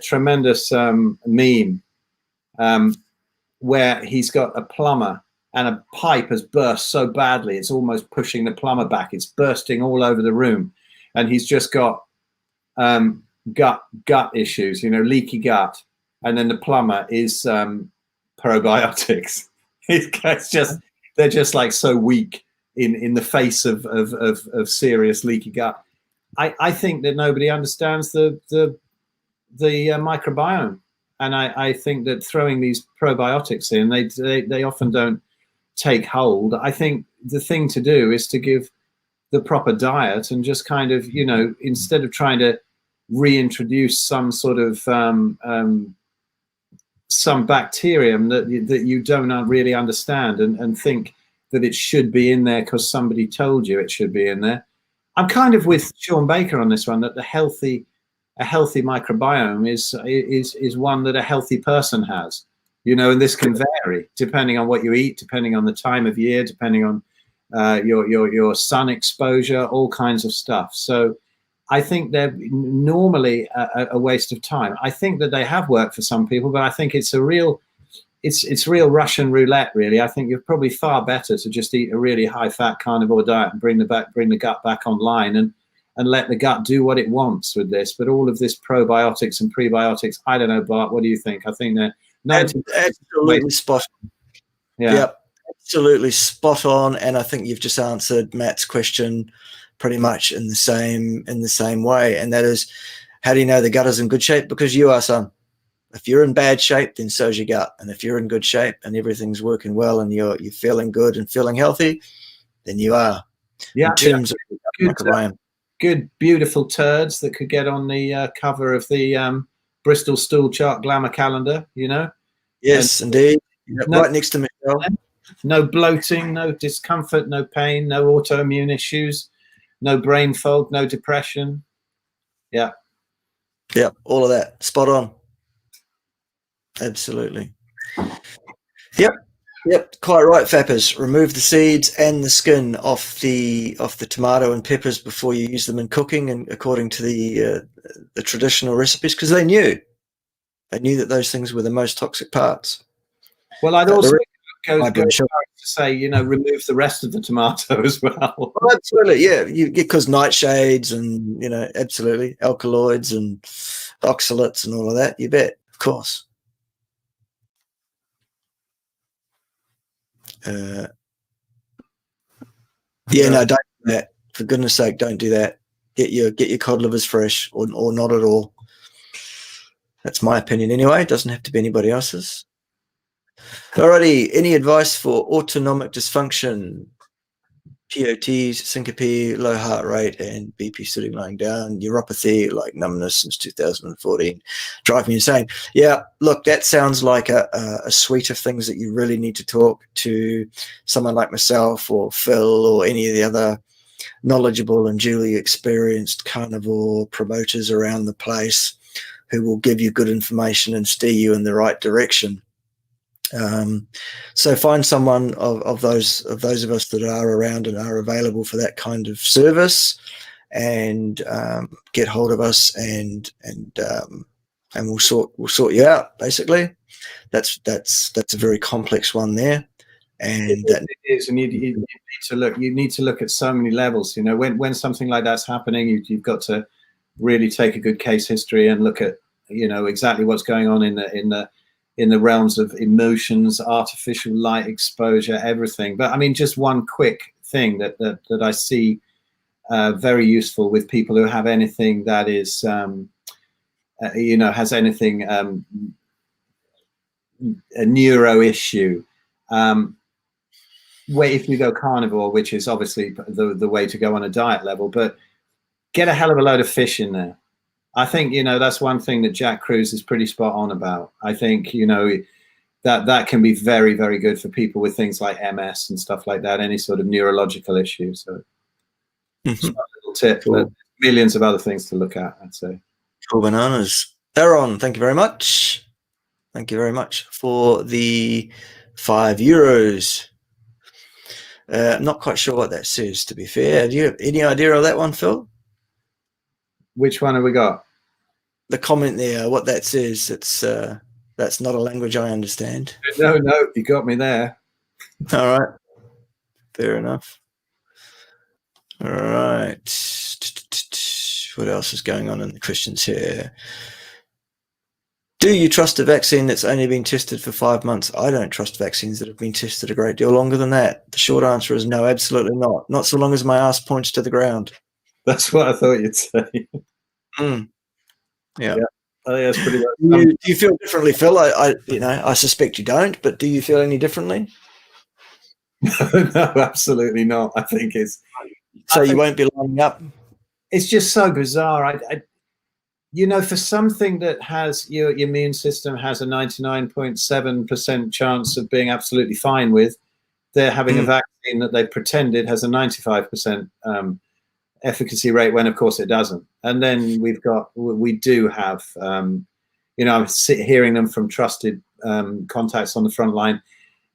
tremendous meme where he's got a plumber and a pipe has burst so badly it's almost pushing the plumber back. It's bursting all over the room, and he's just got gut issues, leaky gut, and then the plumber is probiotics. They're just like so weak in the face of serious leaky gut. I think that nobody understands the microbiome, and I think that throwing these probiotics in, they often don't take hold. I think the thing to do is to give the proper diet and just kind of, instead of trying to reintroduce some sort of some bacterium that you don't really understand and think that it should be in there because somebody told you it should be in there. I'm kind of with Sean Baker on this one, that a healthy microbiome is one that a healthy person has, and this can vary depending on what you eat, depending on the time of year, depending on your sun exposure, all kinds of stuff. So I think they're normally a waste of time. I think that they have worked for some people, but I think it's real Russian roulette, really. I think you're probably far better to just eat a really high-fat carnivore diet and bring the gut back online and let the gut do what it wants with this. But all of this probiotics and prebiotics, I don't know, Bart, what do you think? I think they're absolutely spot on. Yeah. Yep, absolutely spot on. And I think you've just answered Matt's question pretty much in the same way. And that is, how do you know the gut is in good shape? Because you are, son. If you're in bad shape, then so's your gut. And if you're in good shape and everything's working well and you're feeling good and feeling healthy, then you are. Yeah. In terms of microbiome. Good, beautiful turds that could get on the cover of the Bristol Stool Chart Glamour Calendar, Yes, indeed. Right next to Michelle. No bloating, no discomfort, no pain, no autoimmune issues, no brain fog, no depression. Yeah. Yeah, all of that. Spot on. Absolutely. Yep, quite right, Fappers. Remove the seeds and the skin off the tomato and peppers before you use them in cooking, and according to the traditional recipes, because they knew that those things were the most toxic parts. Well, I'd also go to say, remove the rest of the tomato as well. Well, absolutely, yeah. You get, because nightshades and absolutely alkaloids and oxalates and all of that. You bet, of course. No, don't do that. For goodness sake, don't do that. Get your cod livers fresh, or not at all. That's my opinion anyway. It doesn't have to be anybody else's. Alrighty, any advice for autonomic dysfunction? POTs, syncope, low heart rate, and BP sitting lying down, neuropathy, like numbness since 2014, drive me insane. Yeah, look, that sounds like a suite of things that you really need to talk to someone like myself or Phil or any of the other knowledgeable and duly experienced carnivore promoters around the place who will give you good information and steer you in the right direction. So find someone of those of us that are around and are available for that kind of service, and get hold of us, and we'll sort you out. Basically, that's a very complex one there, and it is. And you need to look at so many levels. When something like that's happening, you've got to really take a good case history and look at exactly what's going on in the realms of emotions, artificial light exposure, everything. But I mean, just one quick thing that I see very useful with people who have anything that is, has anything, a neuro issue. If you go carnivore, which is obviously the way to go on a diet level, but get a hell of a load of fish in there. I think, that's one thing that Jack Cruz is pretty spot on about. I think, that can be very, very good for people with things like MS and stuff like that, any sort of neurological issues. So just a little tip. Cool. But millions of other things to look at, I'd say. Cool bananas. Aaron, thank you very much. Thank you very much for the €5. I'm not quite sure what that says, to be fair. Do you have any idea of that one, Phil? Which one have we got? The comment there, what that says, it's that's not a language I understand. No, you got me there. All right. Fair enough. All right. What else is going on in the questions here? Do you trust a vaccine that's only been tested for 5 months? I don't trust vaccines that have been tested a great deal longer than that. The short answer is no, absolutely not. Not so long as my ass points to the ground. That's what I thought you'd say. Yeah. I think that's pretty much. Do you feel differently, Phil? I suspect you don't, but do you feel any differently? No, absolutely not. I think it's. So you won't be lining up. It's just so bizarre. For something that has your immune system has a 99.7% chance of being absolutely fine with, they're having a vaccine that they've pretended has a 95% efficacy rate when, of course, it doesn't. And then we do have, I'm hearing them from trusted contacts on the front line,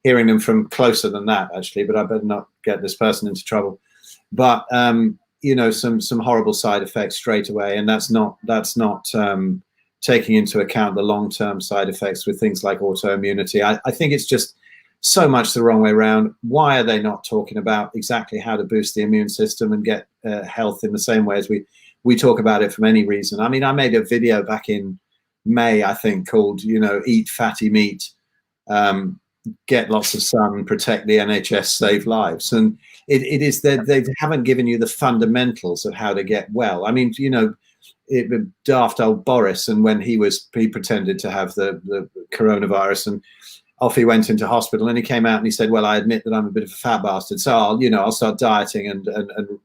hearing them from closer than that, actually, but I better not get this person into trouble. But, some horrible side effects straight away. And that's not taking into account the long-term side effects with things like autoimmunity. I think it's just so much the wrong way around. Why are they not talking about exactly how to boost the immune system and get health in the same way as we talk about it for any reason? I mean, I made a video back in May, I think, called, Eat Fatty Meat, Get Lots of Sun, Protect the NHS, Save Lives. And it is that they haven't given you the fundamentals of how to get well. I mean, daft old Boris, and when he pretended to have the coronavirus, and off he went into hospital, and he came out and he said, well, I admit that I'm a bit of a fat bastard, so I'll start dieting and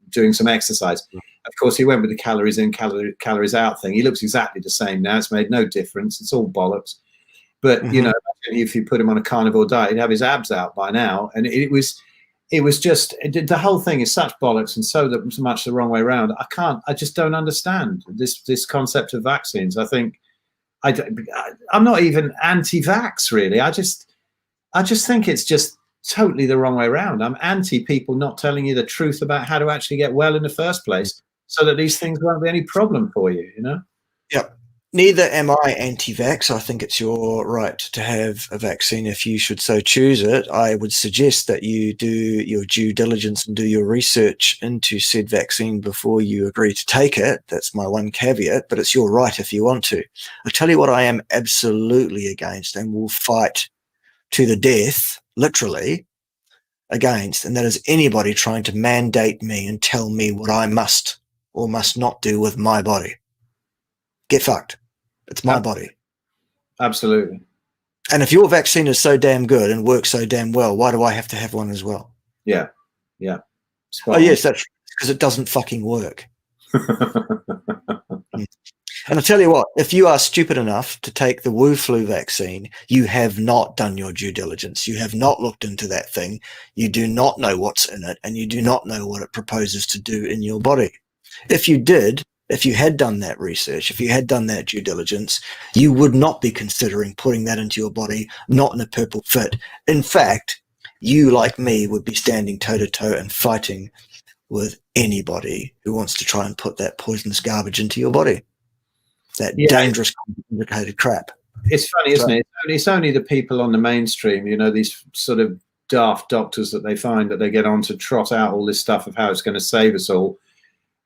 doing some exercise. Of course, he went with the calories in, calories out thing. He looks exactly the same now. It's made no difference. It's all bollocks. But, if you put him on a carnivore diet, he'd have his abs out by now. And it was just, the whole thing is such bollocks and so much the wrong way around. I just don't understand this concept of vaccines. I think, I'm not even anti-vax, really. I just think it's just totally the wrong way around. I'm anti people not telling you the truth about how to actually get well in the first place, so that these things won't be any problem for you, Yep. Neither am I anti-vax. I think it's your right to have a vaccine if you should so choose it. I would suggest that you do your due diligence and do your research into said vaccine before you agree to take it. That's my one caveat, but it's your right if you want to. I'll tell you what I am absolutely against and will fight to the death, literally, against, and that is anybody trying to mandate me and tell me what I must or must not do with my body. Get fucked. It's my body. Absolutely. And if your vaccine is so damn good and works so damn well, why do I have to have one as well? Yeah. Oh, yes, that's because it doesn't fucking work. And I'll tell you what, if you are stupid enough to take the Wu flu vaccine, you have not done your due diligence. You have not looked into that thing. You do not know what's in it, and you do not know what it proposes to do in your body. If you did, if you had done that research, if you had done that due diligence, you would not be considering putting that into your body, not in a purple fit. In fact, you, like me, would be standing toe-to-toe and fighting with anybody who wants to try and put that poisonous garbage into your body. That dangerous, complicated crap. It's funny, isn't it? It's only the people on the mainstream, these sort of daft doctors that they find that they get on to trot out all this stuff of how it's going to save us all.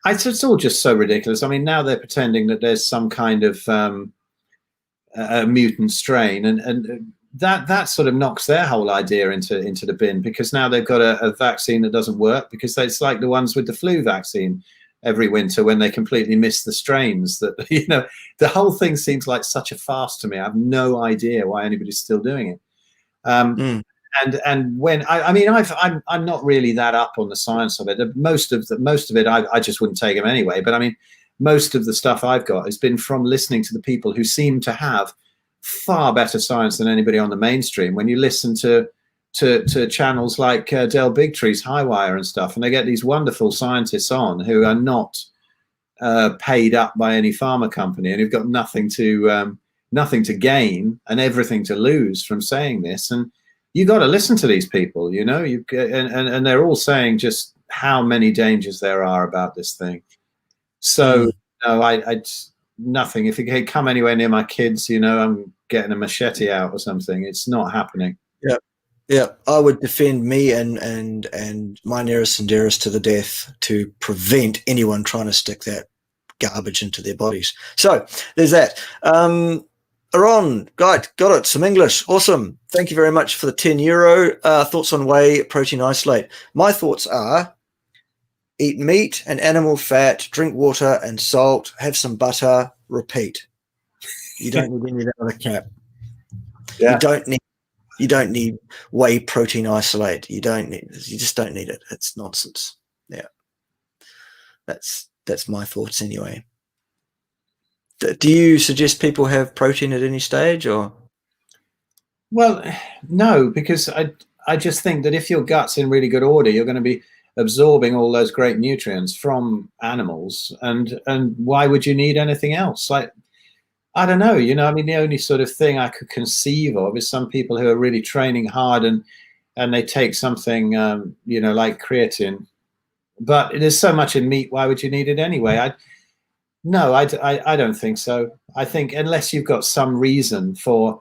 It's all just so ridiculous. I mean, now they're pretending that there's some kind of a mutant strain, and that sort of knocks their whole idea into the bin, because now they've got a vaccine that doesn't work, because it's like the ones with the flu vaccine every winter when they completely miss the strains. That the whole thing seems like such a farce to me. I have no idea why anybody's still doing it. And when I'm not really that up on the science of it. Most of it I just wouldn't take them anyway. But I mean, most of the stuff I've got has been from listening to the people who seem to have far better science than anybody on the mainstream. When you listen to channels like Del Bigtree's Highwire and stuff, and they get these wonderful scientists on who are not paid up by any pharma company and who've got nothing to gain and everything to lose from saying this. And you got to listen to these people, you know, and they're all saying just how many dangers there are about this thing. So no, I nothing. If it come anywhere near my kids, you know, I'm getting a machete out or something. It's not happening. Yeah. Yeah, I would defend me and my nearest and dearest to the death to prevent anyone trying to stick that garbage into their bodies. So there's that. Aaron, got it. Some English. Awesome. Thank you very much for the €10. Thoughts on whey protein isolate. My thoughts are: eat meat and animal fat, drink water and salt, have some butter, repeat. You don't need any of that other crap. Yeah. You don't need whey protein isolate. You just don't need it. It's nonsense. Yeah. That's my thoughts anyway. Do you suggest people have protein at any stage, or? Well, no, because I just think that if your gut's in really good order, you're going to be absorbing all those great nutrients from animals, and why would you need anything else? Like, I don't know, you know, I mean, the only sort of thing I could conceive of is some people who are really training hard and they take something, you know, like creatine, but there's so much in meat. Why would you need it anyway? I don't think so. I think unless you've got some reason for,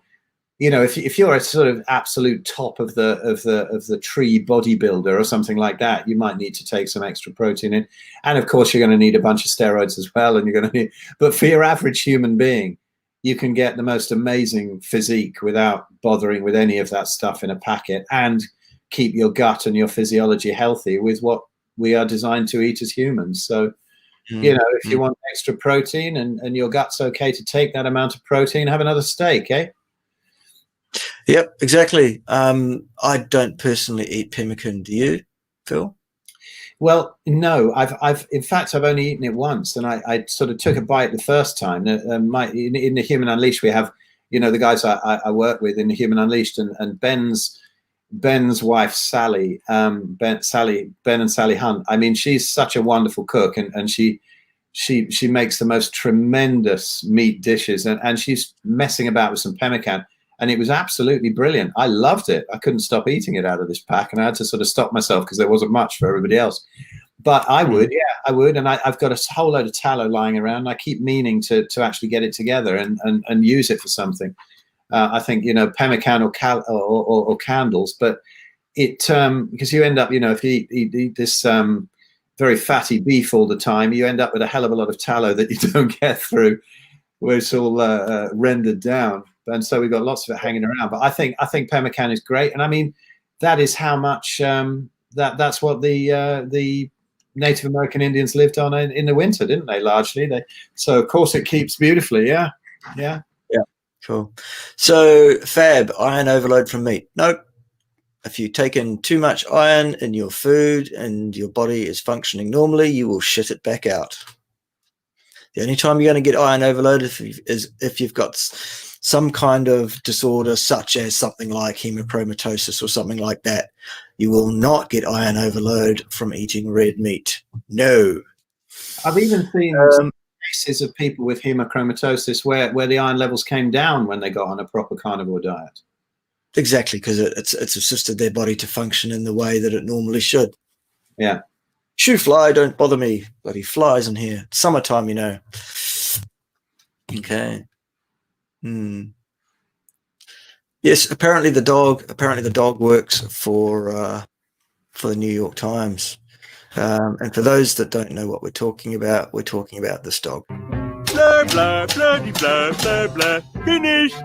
you know, if you're a sort of absolute top of the tree bodybuilder or something like that, you might need to take some extra protein in, and of course you're going to need a bunch of steroids as well, and you're going to need. But for your average human being, you can get the most amazing physique without bothering with any of that stuff in a packet, and keep your gut and your physiology healthy with what we are designed to eat as humans. So. You know, if you want extra protein and your gut's okay to take that amount of protein, have another steak, eh? Yep, exactly. I don't personally eat pemmican. Do you, Phil? Well, no. In fact, I've only eaten it once, and I sort of took a bite the first time. In the Human Unleashed, we have, you know, the guys I work with in the Human Unleashed, and Ben's wife Sally, Ben and Sally Hunt. I mean, she's such a wonderful cook, and she makes the most tremendous meat dishes, and she's messing about with some pemmican, and it was absolutely brilliant. I loved it. I couldn't stop eating it out of this pack, and I had to sort of stop myself because there wasn't much for everybody else. But I would, I would, and I've got a whole load of tallow lying around. And I keep meaning to actually get it together and use it for something. I think, you know, pemmican or candles, but it because you end up, you know, if you eat this very fatty beef all the time, you end up with a hell of a lot of tallow that you don't get through, where it's all rendered down, and so we've got lots of it hanging around. But I think pemmican is great, and I mean that is how much that's what the Native American Indians lived on in the winter, didn't they? Largely, so of course it keeps beautifully. Yeah. Cool. So, Fab, iron overload from meat. Nope. If you've taken too much iron in your food and your body is functioning normally, you will shit it back out. The only time you're going to get iron overload is if you've got some kind of disorder, such as something like hemochromatosis or something like that. You will not get iron overload from eating red meat. No. I've even seen cases of people with hemochromatosis where the iron levels came down when they got on a proper carnivore diet. Exactly, because it's assisted their body to function in the way that it normally should. Yeah. Shoo fly, don't bother me. Bloody flies in here. It's summertime, you know. Okay. Yes, apparently the dog works for the New York Times. And for those that don't know what we're talking about this dog. Blah, blah, bloody blah, blah, blah. Finished.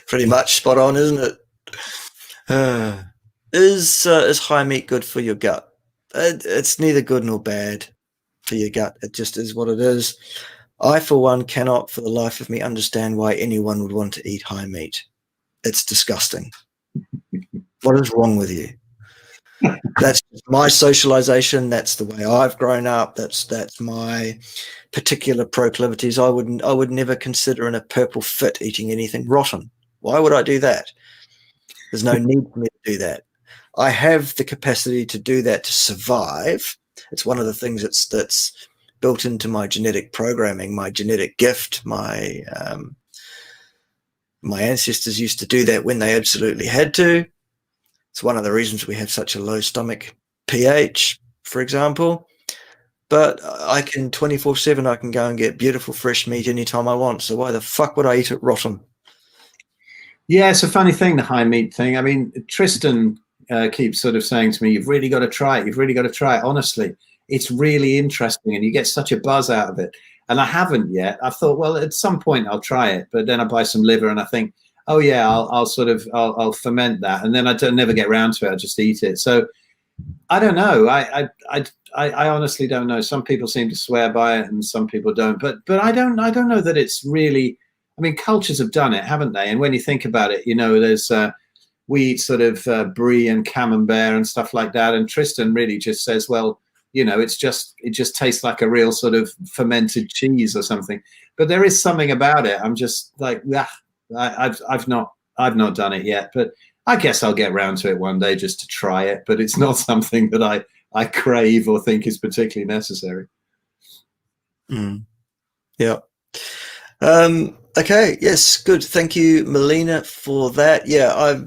Pretty much spot on, isn't it? Is high meat good for your gut? It's neither good nor bad for your gut. It just is what it is. I, for one, cannot for the life of me understand why anyone would want to eat high meat. It's disgusting. What is wrong with you? That's my socialization. That's the way I've grown up. That's my particular proclivities. I would never consider in a purple fit eating anything rotten. Why would I do that? There's no need for me to do that. I have the capacity to do that to survive. It's one of the things that's built into my genetic programming, my genetic gift. My ancestors used to do that when they absolutely had to. It's one of the reasons we have such a low stomach pH, for example. But I can 24/7, I can go and get beautiful fresh meat anytime I want. So why the fuck would I eat it rotten? Yeah, it's a funny thing, the high meat thing. I mean, Tristan keeps sort of saying to me, you've really got to try it. You've really got to try it. Honestly, it's really interesting and you get such a buzz out of it. And I haven't yet. I thought, well, at some point I'll try it. But then I buy some liver and I think, oh yeah, I'll ferment that, and then I never get around to it. I just eat it. So I don't know. I honestly don't know. Some people seem to swear by it, and some people don't. But I don't know that it's really. I mean, cultures have done it, haven't they? And when you think about it, you know, there's we eat sort of brie and camembert and stuff like that. And Tristan really just says, well, you know, it just tastes like a real sort of fermented cheese or something. But there is something about it. I'm just like, I've not done it yet, but I guess I'll get around to it one day just to try it. But it's not something that I crave or think is particularly necessary. Yeah. Okay. Yes. Good. Thank you, Melina, for that. Yeah.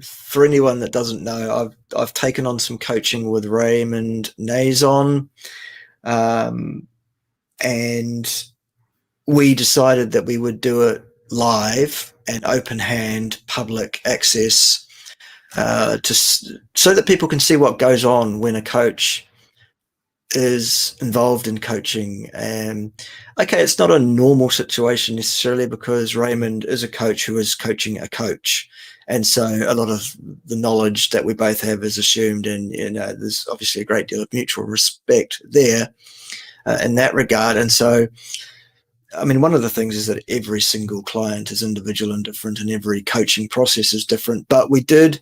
For anyone that doesn't know, I've taken on some coaching with Raymond Nazon, and we decided that we would do it live and open hand public access, so that people can see what goes on when a coach is involved in coaching. And okay, it's not a normal situation necessarily, because Raymond is a coach who is coaching a coach, and so a lot of the knowledge that we both have is assumed, and you know, there's obviously a great deal of mutual respect there in that regard. And so I mean, one of the things is that every single client is individual and different, and every coaching process is different. But we did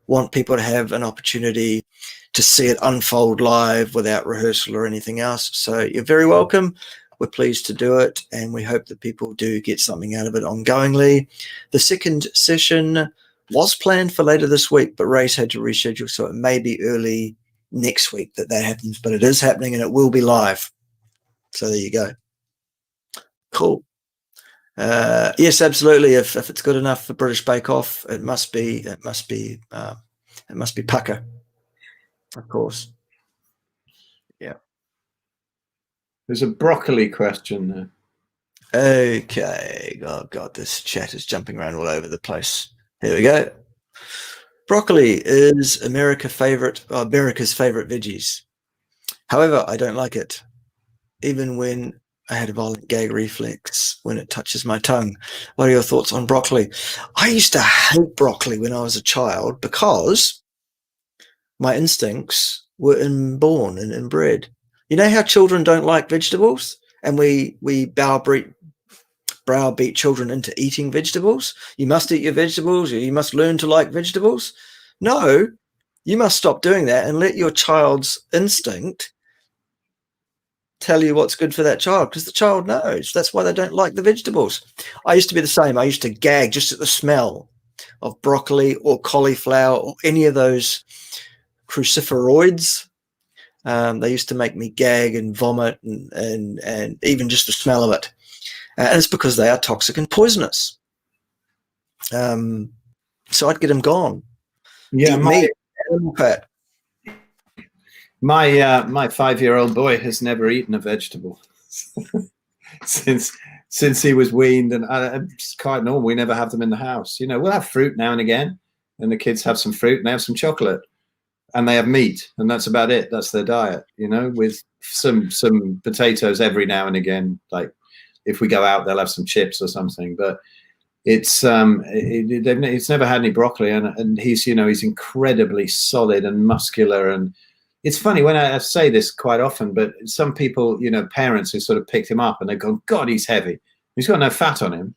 want people to have an opportunity to see it unfold live without rehearsal or anything else. So you're very welcome. We're pleased to do it, and we hope that people do get something out of it ongoingly. The second session was planned for later this week, but Ray's had to reschedule, so it may be early next week that happens, but it is happening and it will be live. So there you go. Cool. Yes, absolutely. If it's good enough for British Bake Off, it must be pucker, of course. Yeah. There's a broccoli question there. Okay. Oh God, this chat is jumping around all over the place. Here we go. Broccoli is America's favorite veggies. However, I don't like it, even when I had a violent gag reflex when it touches my tongue. What are your thoughts on broccoli? I used to hate broccoli when I was a child because my instincts were inborn and inbred. You know how children don't like vegetables, and we browbeat children into eating vegetables? You must eat your vegetables, or you must learn to like vegetables. No, you must stop doing that and let your child's instinct tell you what's good for that child, because the child knows. That's why they don't like the vegetables. I used to be the same. I used to gag just at the smell of broccoli or cauliflower or any of those cruciferoids. They used to make me gag and vomit, and even just the smell of it. And it's because they are toxic and poisonous. So I'd get them gone. Yeah, animal fat. My 5-year-old boy has never eaten a vegetable since he was weaned, and it's quite normal. We never have them in the house. You know, we'll have fruit now and again, and the kids have some fruit and they have some chocolate, and they have meat, and that's about it. That's their diet. You know, with some potatoes every now and again. Like if we go out, they'll have some chips or something. But it's never had any broccoli, and he's incredibly solid and muscular. And it's funny when I say this quite often, but some people, parents who sort of picked him up and they've gone, God, he's heavy. He's got no fat on him,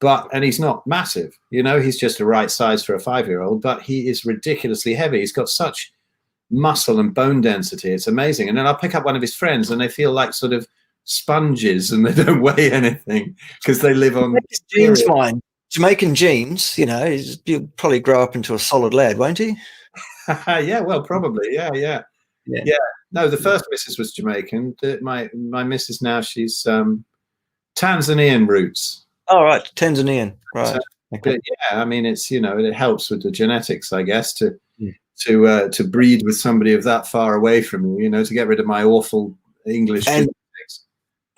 and he's not massive. He's just the right size for a 5-year-old, but he is ridiculously heavy. He's got such muscle and bone density. It's amazing. And then I'll pick up one of his friends and they feel like sort of sponges and they don't weigh anything because they live on genes, fine. Jamaican genes, you know, he'll probably grow up into a solid lad, won't he? Yeah, well, probably. Yeah. No, the first missus was Jamaican. My missus now, she's Tanzanian roots. Oh, right, Tanzanian, right. But yeah, I mean, it's, you know, it helps with the genetics, I guess, to breed with somebody of that far away from you, you know, to get rid of my awful English genetics.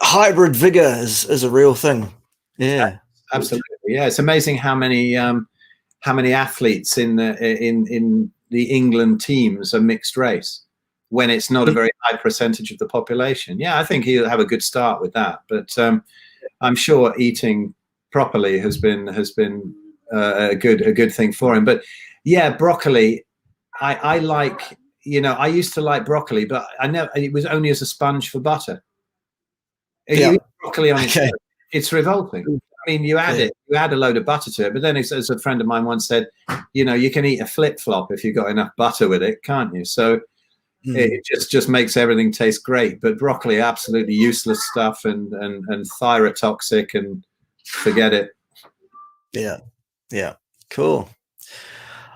Hybrid vigor is a real thing. Yeah, absolutely. Yeah, it's amazing how many athletes in the England teams are mixed race when it's not a very high percentage of the population. Yeah, I think he'll have a good start with that. But I'm sure eating properly has been a good thing for him. But yeah, broccoli, I like, you know, I used to like broccoli, but it was only as a sponge for butter. You eat broccoli on its own, it's revolting. I mean, you add a load of butter to it, but then as a friend of mine once said, you know, you can eat a flip-flop if you've got enough butter with it, can't you? So it just makes everything taste great. But broccoli, absolutely useless stuff and thyrotoxic, and forget it. Yeah. Cool.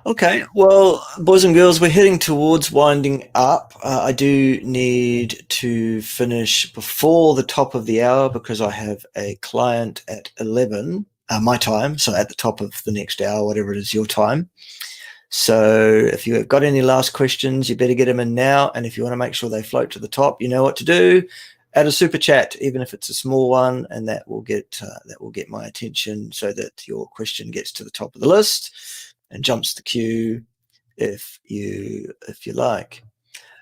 Okay, well, boys and girls, we're heading towards winding up. I do need to finish before the top of the hour because I have a client at 11, my time, so at the top of the next hour, whatever it is your time. So if you have got any last questions, you better get them in now. And if you want to make sure they float to the top, you know what to do. Add a super chat, even if it's a small one, and that will get my attention so that your question gets to the top of the list and jumps the queue if you like.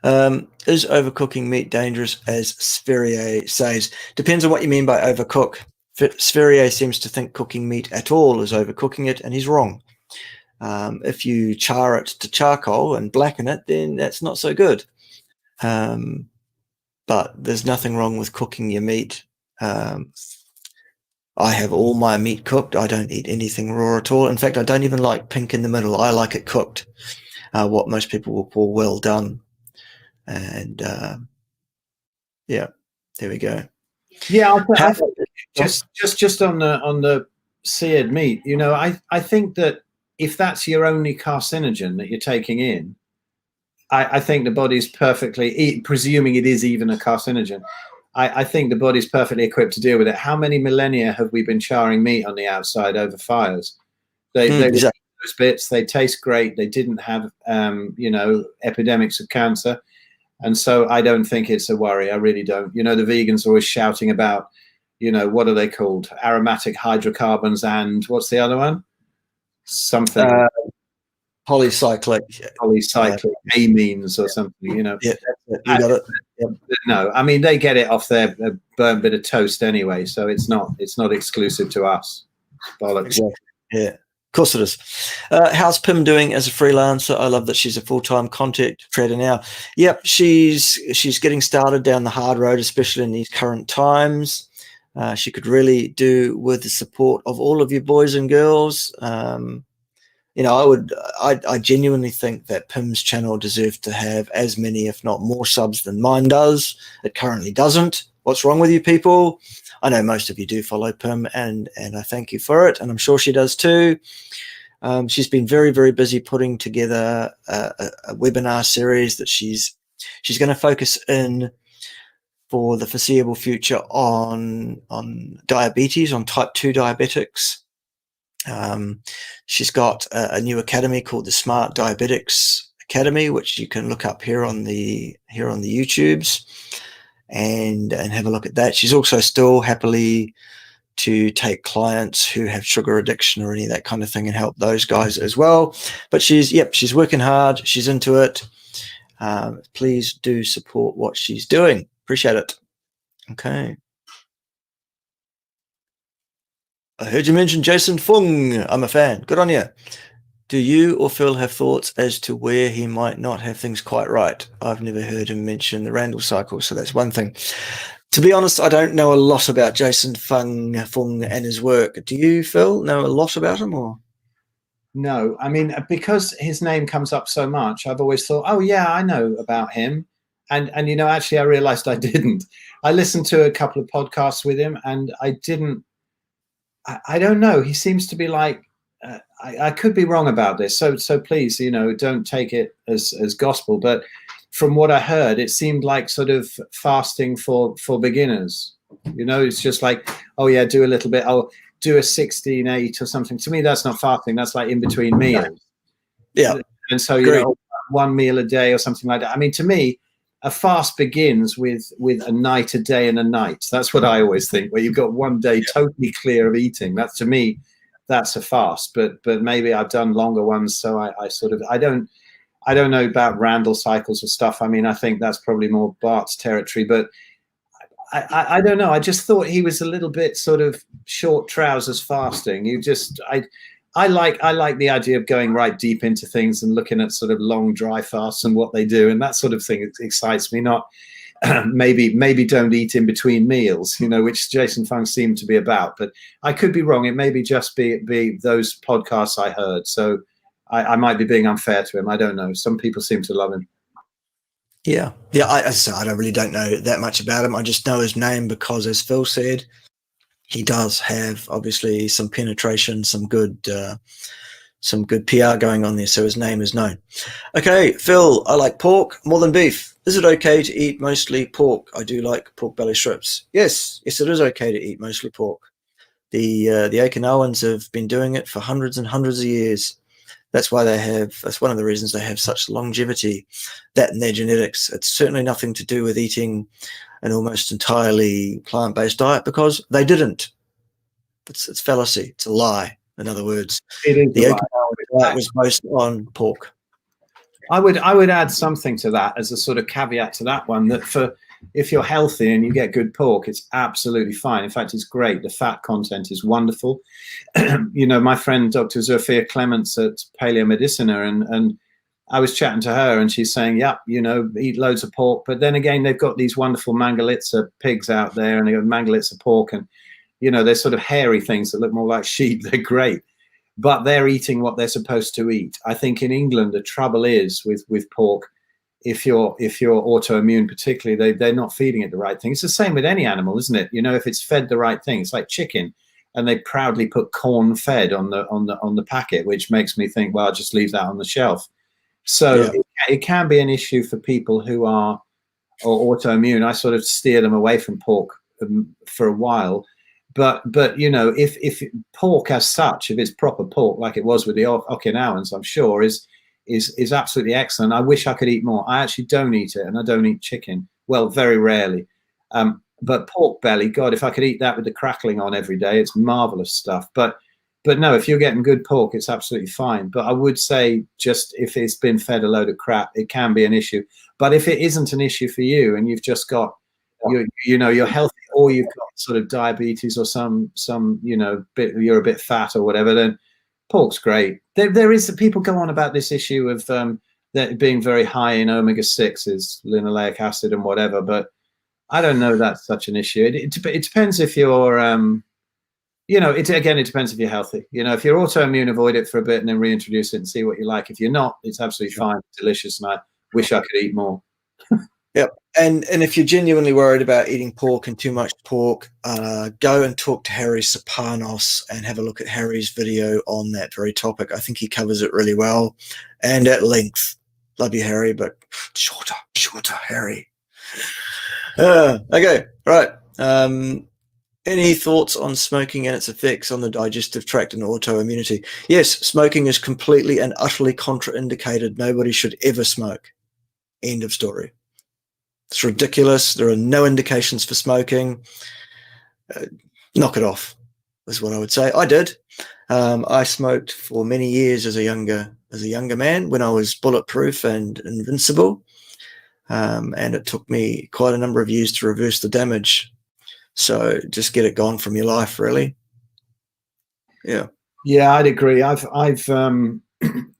Is overcooking meat dangerous, as Sverrier says? Depends on what you mean by overcook. Sverrier seems to think cooking meat at all is overcooking it, and he's wrong. If you char it to charcoal and blacken it, then that's not so good. But there's nothing wrong with cooking your meat. I have all my meat cooked. I don't eat anything raw at all. In fact, I don't even like pink in the middle. I like it cooked, what most people will call well done. And yeah, there we go. Yeah, I think just on the seared meat, you know, I think that if that's your only carcinogen that you're taking in, I think the body's perfectly, presuming it is even a carcinogen, I think the body's perfectly equipped to deal with it. How many millennia have we been charring meat on the outside over fires? They exactly. Those bits, they taste great. They didn't have, you know, epidemics of cancer. And so I don't think it's a worry. I really don't. You know, the vegans are always shouting about, you know, what are they called? Aromatic hydrocarbons and what's the other one? Something. Polycyclic amines or something, you know. Yeah, you got it. Yep. No, I mean, they get it off their burnt bit of toast anyway, so it's not exclusive to us. Bollocks. Exactly. Yeah, of course it is. How's Pim doing as a freelancer? I love that she's a full-time content creator now. Yep, she's getting started down the hard road, especially in these current times. She could really do with the support of all of you boys and girls. You know, I genuinely think that Pim's channel deserved to have as many, if not more, subs than mine does. It currently doesn't. What's wrong with you people? I know most of you do follow Pim, and I thank you for it, and I'm sure she does too. She's been very, very busy putting together a webinar series that she's going to focus in for the foreseeable future on diabetes, on type 2 diabetics. She's got a new academy called the Smart Diabetics Academy, which you can look up here on the YouTubes and have a look at that. She's also still happily to take clients who have sugar addiction or any of that kind of thing and help those guys as well. But she's working hard. She's into it. Please do support what she's doing. Appreciate it. Okay. I heard you mention Jason Fung. I'm a fan. Good on you. Do you or Phil have thoughts as to where he might not have things quite right? I've never heard him mention the Randall cycle, so that's one thing. To be honest, I don't know a lot about Jason Fung and his work. Do you, Phil, know a lot about him? Or No, I mean, because his name comes up so much, I've always thought, oh yeah, I know about him. And you know, actually I realized I didn't. I listened to a couple of podcasts with him and I didn't, I don't know. He seems to be like, I could be wrong about this. So please, you know, don't take it as gospel. But from what I heard, it seemed like sort of fasting for beginners. You know, it's just like, oh yeah, do a little bit. Oh, do a 16-8 or something. To me, that's not fasting. That's like in between meals. Yeah. And so, you know, one meal a day or something like that. I mean, to me, a fast begins with a night, a day, and a night. That's what I always think, where you've got one day totally clear of eating. That's, to me, that's a fast. But maybe I've done longer ones, so I sort of, I don't know about Randall cycles or stuff. I mean, I think that's probably more Bart's territory, but I don't know. I just thought he was a little bit sort of short trousers fasting. I like the idea of going right deep into things and looking at sort of long dry fasts and what they do, and that sort of thing excites me. Not maybe don't eat in between meals, you know, which Jason Fung seemed to be about. But I could be wrong. It may just be those podcasts I heard. So I might be being unfair to him. I don't know. Some people seem to love him. Yeah. I really don't know that much about him. I just know his name because, as Phil said, he does have obviously some penetration, some good PR going on there. So his name is known. Okay, Phil, I like pork more than beef. Is it okay to eat mostly pork? I do like pork belly strips. Yes, it is okay to eat mostly pork. The Okinawans have been doing it for hundreds and hundreds of years. That's one of the reasons they have such longevity, that in their genetics. It's certainly nothing to do with eating an almost entirely plant-based diet, because they didn't. It's fallacy. It's a lie, in other words. It is the Okinawan diet was based on pork. I would add something to that as a sort of caveat to that one, that if you're healthy and you get good pork, it's absolutely fine. In fact, it's great. The fat content is wonderful. You know, my friend Dr. Zofia Clements at Paleomedicina, and I was chatting to her, and she's saying, yeah, you know, eat loads of pork. But then again, they've got these wonderful Mangalitsa pigs out there, and they've got Mangalitsa pork, and, you know, they're sort of hairy things that look more like sheep. They're great. But they're eating what they're supposed to eat. I think in England, the trouble is with pork, if you're autoimmune particularly, they're not feeding it the right thing. It's the same with any animal, isn't it? You know, if it's fed the right thing, it's like chicken, and they proudly put corn fed on the packet, which makes me think, well, I'll just leave that on the shelf. So it can be an issue for people who are autoimmune. I sort of steer them away from pork for a while. But you know, if pork as such, if it's proper pork like it was with the Okinawans, I'm sure is absolutely excellent. I wish I could eat more. I actually don't eat it, and I don't eat chicken. Well, very rarely. But pork belly, God, if I could eat that with the crackling on every day, it's marvelous stuff. But no, if you're getting good pork, it's absolutely fine. But I would say, just if it's been fed a load of crap, it can be an issue. But if it isn't an issue for you, and you've just got you're healthy, or you've got sort of diabetes, or some you know, you're a bit fat or whatever, then pork's great. There is, people go on about this issue of that being very high in omega-6s, linoleic acid and whatever, but I don't know that's such an issue. It depends if you're you know, it depends if you're healthy. You know, if you're autoimmune, avoid it for a bit and then reintroduce it and see what you like. If you're not, it's absolutely fine, it's delicious, and I wish I could eat more. Yep. And if you're genuinely worried about eating pork and too much pork, go and talk to Harry Sopanos and have a look at Harry's video on that very topic. I think he covers it really well and at length. Love you, Harry, but shorter, Harry. Okay, right. Any thoughts on smoking and its effects on the digestive tract and autoimmunity? Yes, smoking is completely and utterly contraindicated. Nobody should ever smoke. End of story. It's ridiculous. There are no indications for smoking. Knock it off, is what I would say. I did. I smoked for many years as a younger man, when I was bulletproof and invincible. And it took me quite a number of years to reverse the damage. So just get it gone from your life, really. Yeah. Yeah, I'd agree. I've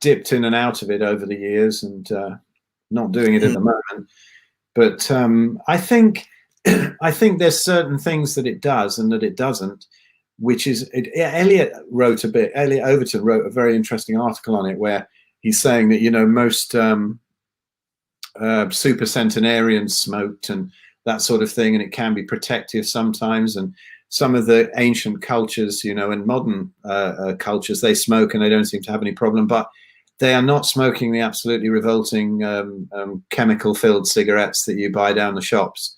dipped in and out of it over the years, and not doing it at the moment. But I think there's certain things that it does and that it doesn't. which is Elliot Overton wrote a very interesting article on it, where he's saying that, you know, most supercentenarians smoked and that sort of thing, and it can be protective sometimes. And some of the ancient cultures, you know, and modern cultures, they smoke and they don't seem to have any problem, but they are not smoking the absolutely revolting chemical-filled cigarettes that you buy down the shops.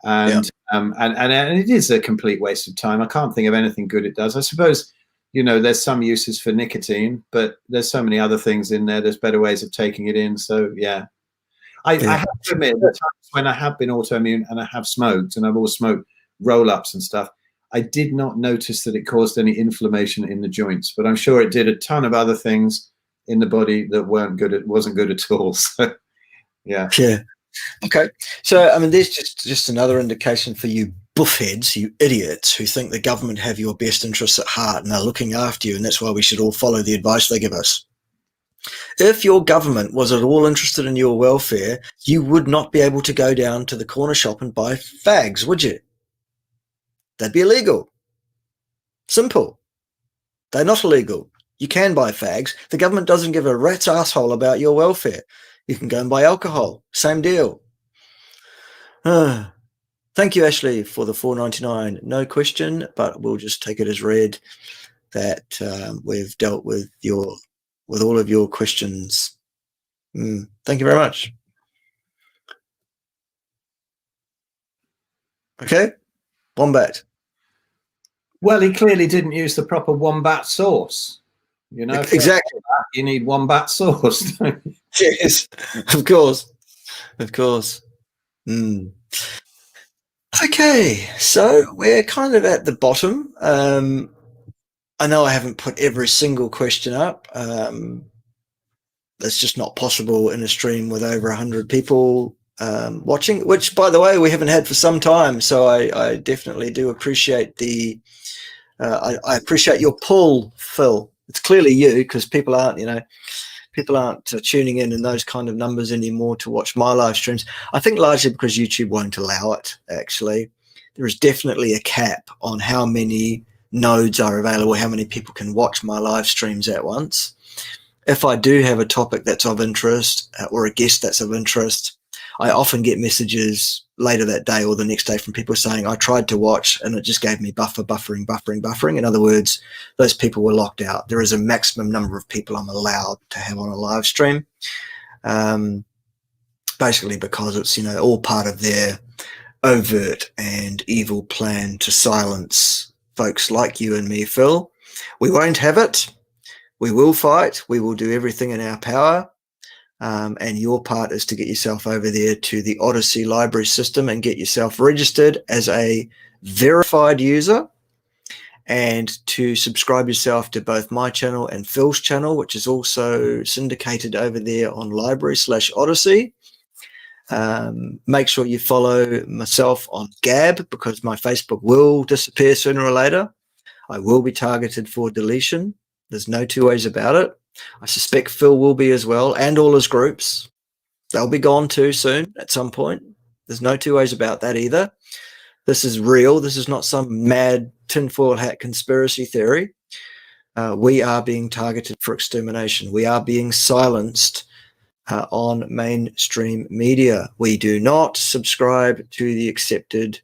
And it is a complete waste of time. I can't think of anything good it does. I suppose, you know, there's some uses for nicotine, but there's so many other things in there. There's better ways of taking it in. So, yeah. I have to admit, the times when I have been autoimmune and I have smoked, and I've always smoked roll-ups and stuff, I did not notice that it caused any inflammation in the joints, but I'm sure it did a ton of other things in the body that wasn't good at all. So, yeah. Okay. So, I mean, there's just another indication for you buffheads, you idiots who think the government have your best interests at heart and are looking after you, and that's why we should all follow the advice they give us. If your government was at all interested in your welfare, you would not be able to go down to the corner shop and buy fags, would you? They'd be illegal. Simple. They're not illegal. You can buy fags. The government doesn't give a rat's asshole about your welfare. You can go and buy alcohol. Same deal. Thank you, Ashley, for the $4.99. No question, but we'll just take it as read that we've dealt with all of your questions. Thank you very much. Okay, Wombat. Well, he clearly didn't use the proper wombat sauce. You know, exactly. You need wombat sauce. Yes, of course. Okay, so we're kind of at the bottom. I know I haven't put every single question up. That's just not possible in a stream with over 100 people watching, which, by the way, we haven't had for some time. So I definitely do appreciate I appreciate your pull, Phil. It's clearly you, because people aren't tuning in those kind of numbers anymore to watch my live streams. I think largely because YouTube won't allow it, actually. There is definitely a cap on how many nodes are available, how many people can watch my live streams at once. If I do have a topic that's of interest or a guest that's of interest, I often get messages later that day or the next day from people saying, I tried to watch and it just gave me buffering. In other words, those people were locked out. There is a maximum number of people I'm allowed to have on a live stream, basically because it's, all part of their overt and evil plan to silence folks like you and me, Phil. We won't have it. We will fight. We will do everything in our power. And your part is to get yourself over there to the Odyssey library system and get yourself registered as a verified user, and to subscribe yourself to both my channel and Phil's channel, which is also syndicated over there on library/Odyssey. Make sure you follow myself on Gab, because my Facebook will disappear sooner or later. I will be targeted for deletion. There's no two ways about it. I suspect Phil will be as well, and all his groups. They'll be gone too soon at some point. There's no two ways about that either. This is real. This is not some mad tinfoil hat conspiracy theory. We are being targeted for extermination. We are being silenced on mainstream media. We do not subscribe to the accepted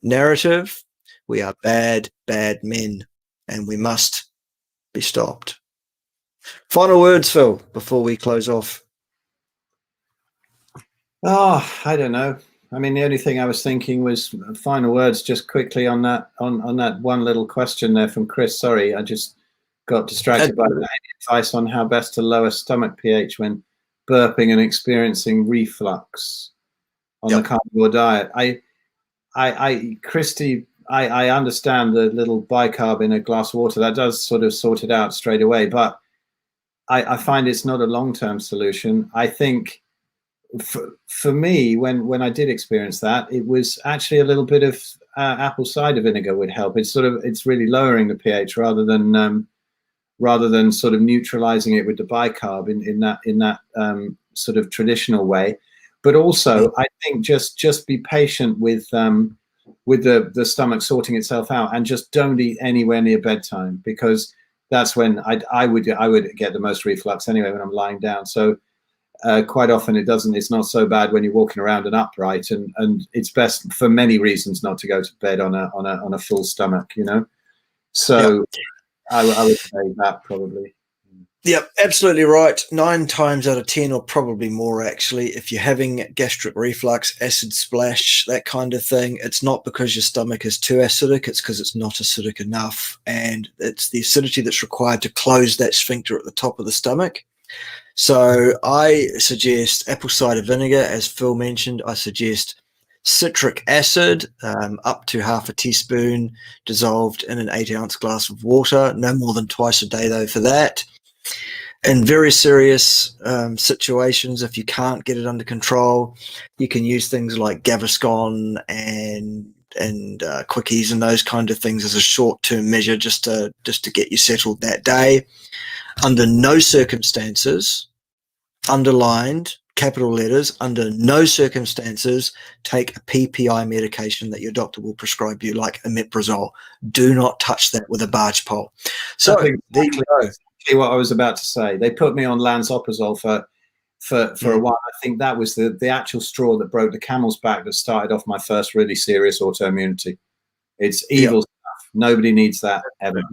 narrative. We are bad, bad men, and we must be stopped. Final words, Phil, before we close off. Oh, I don't know. I mean, the only thing I was thinking was final words, just quickly on that one little question there from Chris. Sorry, I just got distracted by that. Any advice on how best to lower stomach pH when burping and experiencing reflux on the carnivore diet? Christy, I understand the little bicarb in a glass of water. That does sort of sort it out straight away, but I find it's not a long-term solution. I think for me, when I did experience that, it was actually a little bit of apple cider vinegar would help. It's really lowering the pH rather than sort of neutralizing it with the bicarb in that sort of traditional way. But also, I think just be patient with with the stomach sorting itself out, and just don't eat anywhere near bedtime, because that's when I would get the most reflux anyway, when I'm lying down. So quite often it's not so bad when you're walking around and upright, and it's best for many reasons not to go to bed on a full stomach, you know. So I would say that probably. Yep, absolutely right. 9 times out of 10, or probably more actually, if you're having gastric reflux, acid splash, that kind of thing, it's not because your stomach is too acidic, it's because it's not acidic enough. And it's the acidity that's required to close that sphincter at the top of the stomach. So I suggest apple cider vinegar, as Phil mentioned. I suggest citric acid, up to half a teaspoon, dissolved in an 8-ounce glass of water. No more than twice a day, though, for that. In very serious situations, if you can't get it under control, you can use things like Gaviscon and quickies and those kind of things as a short-term measure, just to get you settled that day. Under no circumstances, underlined capital letters, under no circumstances take a PPI medication that your doctor will prescribe you, like omeprazole. Do not touch that with a barge pole. So there you go. What I was about to say, they put me on lansoprazole for a while. I think that was the actual straw that broke the camel's back, that started off my first really serious autoimmunity. It's evil stuff. Nobody needs that ever.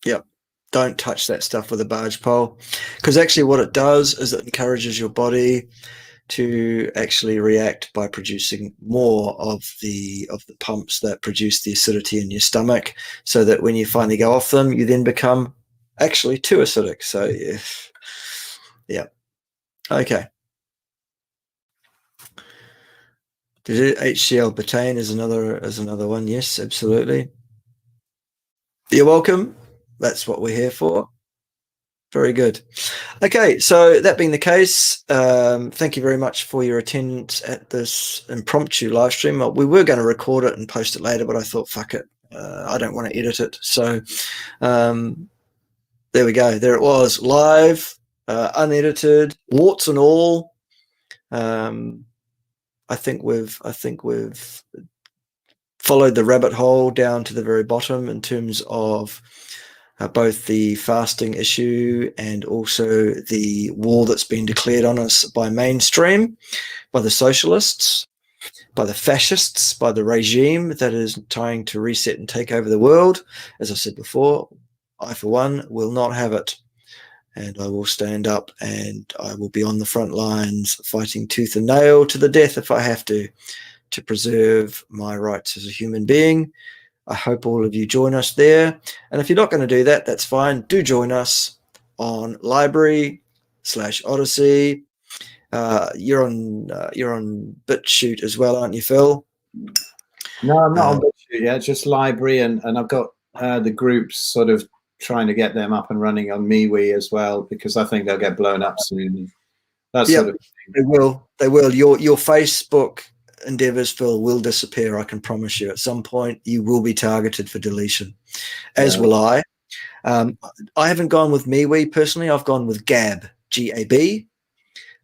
Yep. Don't touch that stuff with a barge pole, because actually what it does is it encourages your body to actually react by producing more of the pumps that produce the acidity in your stomach, so that when you finally go off them, you then become actually too acidic. So yeah. Okay. HCl betaine is another one. Yes, absolutely. You're welcome. That's what we're here for. Very good. Okay, so that being the case, thank you very much for your attendance at this impromptu live stream. We were going to record it and post it later, but I thought, fuck it, I don't want to edit it. So there we go. There it was, live, unedited, warts and all. I think we've followed the rabbit hole down to the very bottom in terms of both the fasting issue and also the war that's been declared on us by mainstream, by the socialists, by the fascists, by the regime that is trying to reset and take over the world. As I said before, I, for one, will not have it. And I will stand up and I will be on the front lines fighting tooth and nail to the death if I have to preserve my rights as a human being. I hope all of you join us there. And if you're not going to do that, that's fine. Do join us on Library/Odyssey. You're on BitChute as well, aren't you, Phil? No, I'm not on BitChute yet, just Library, and I've got the groups sort of trying to get them up and running on MeWe as well, because I think they'll get blown up soon. That sort of thing. They will. They will. Your Facebook endeavors, Phil, will disappear. I can promise you. At some point, you will be targeted for deletion, as will I. I haven't gone with MeWe personally. I've gone with Gab, G-A-B.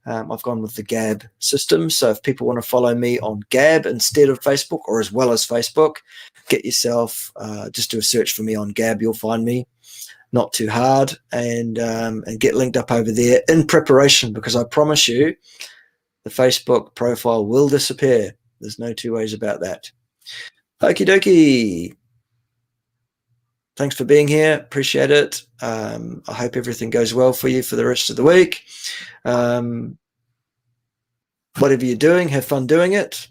I've gone with the Gab system. So if people want to follow me on Gab instead of Facebook, or as well as Facebook, get yourself, just do a search for me on Gab. You'll find me. Not too hard, and get linked up over there in preparation, because I promise you the Facebook profile will disappear. There's no two ways about that. Okie dokie. Thanks for being here. Appreciate it. I hope everything goes well for you for the rest of the week. Whatever you're doing, have fun doing it.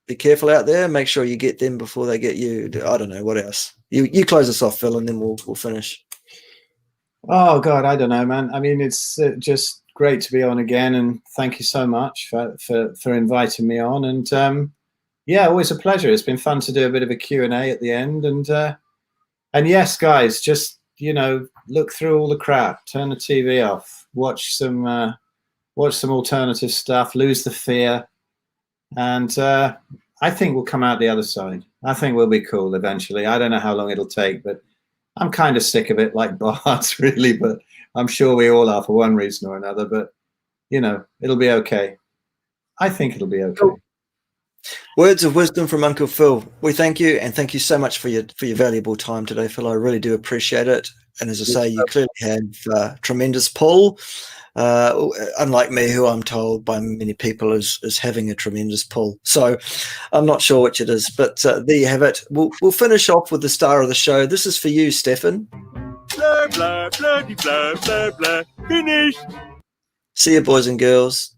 Be careful out there. Make sure you get them before they get you. I don't know. What else? You close us off, Phil, and then we'll finish. Oh, God, I don't know, man. I mean, it's just great to be on again, and thank you so much for inviting me on. And yeah, always a pleasure. It's been fun to do a bit of a Q&A at the end. And yes, guys, just, look through all the crap, turn the TV off, watch some alternative stuff, lose the fear, and I think we'll come out the other side. I think we'll be cool eventually. I don't know how long it'll take, but I'm kind of sick of it, like Bart, really, but I'm sure we all are for one reason or another. But, it'll be okay. I think it'll be okay. Words of wisdom from Uncle Phil. We thank you, and thank you so much for your valuable time today, Phil. I really do appreciate it. And as I say, you clearly have tremendous pull. Unlike me, who I'm told by many people is having a tremendous pull. So I'm not sure which it is, but there you have it. We'll finish off with the star of the show. This is for you, Stefan. Blah, blah, bloody blah, blah, blah. Finished. See you, boys and girls.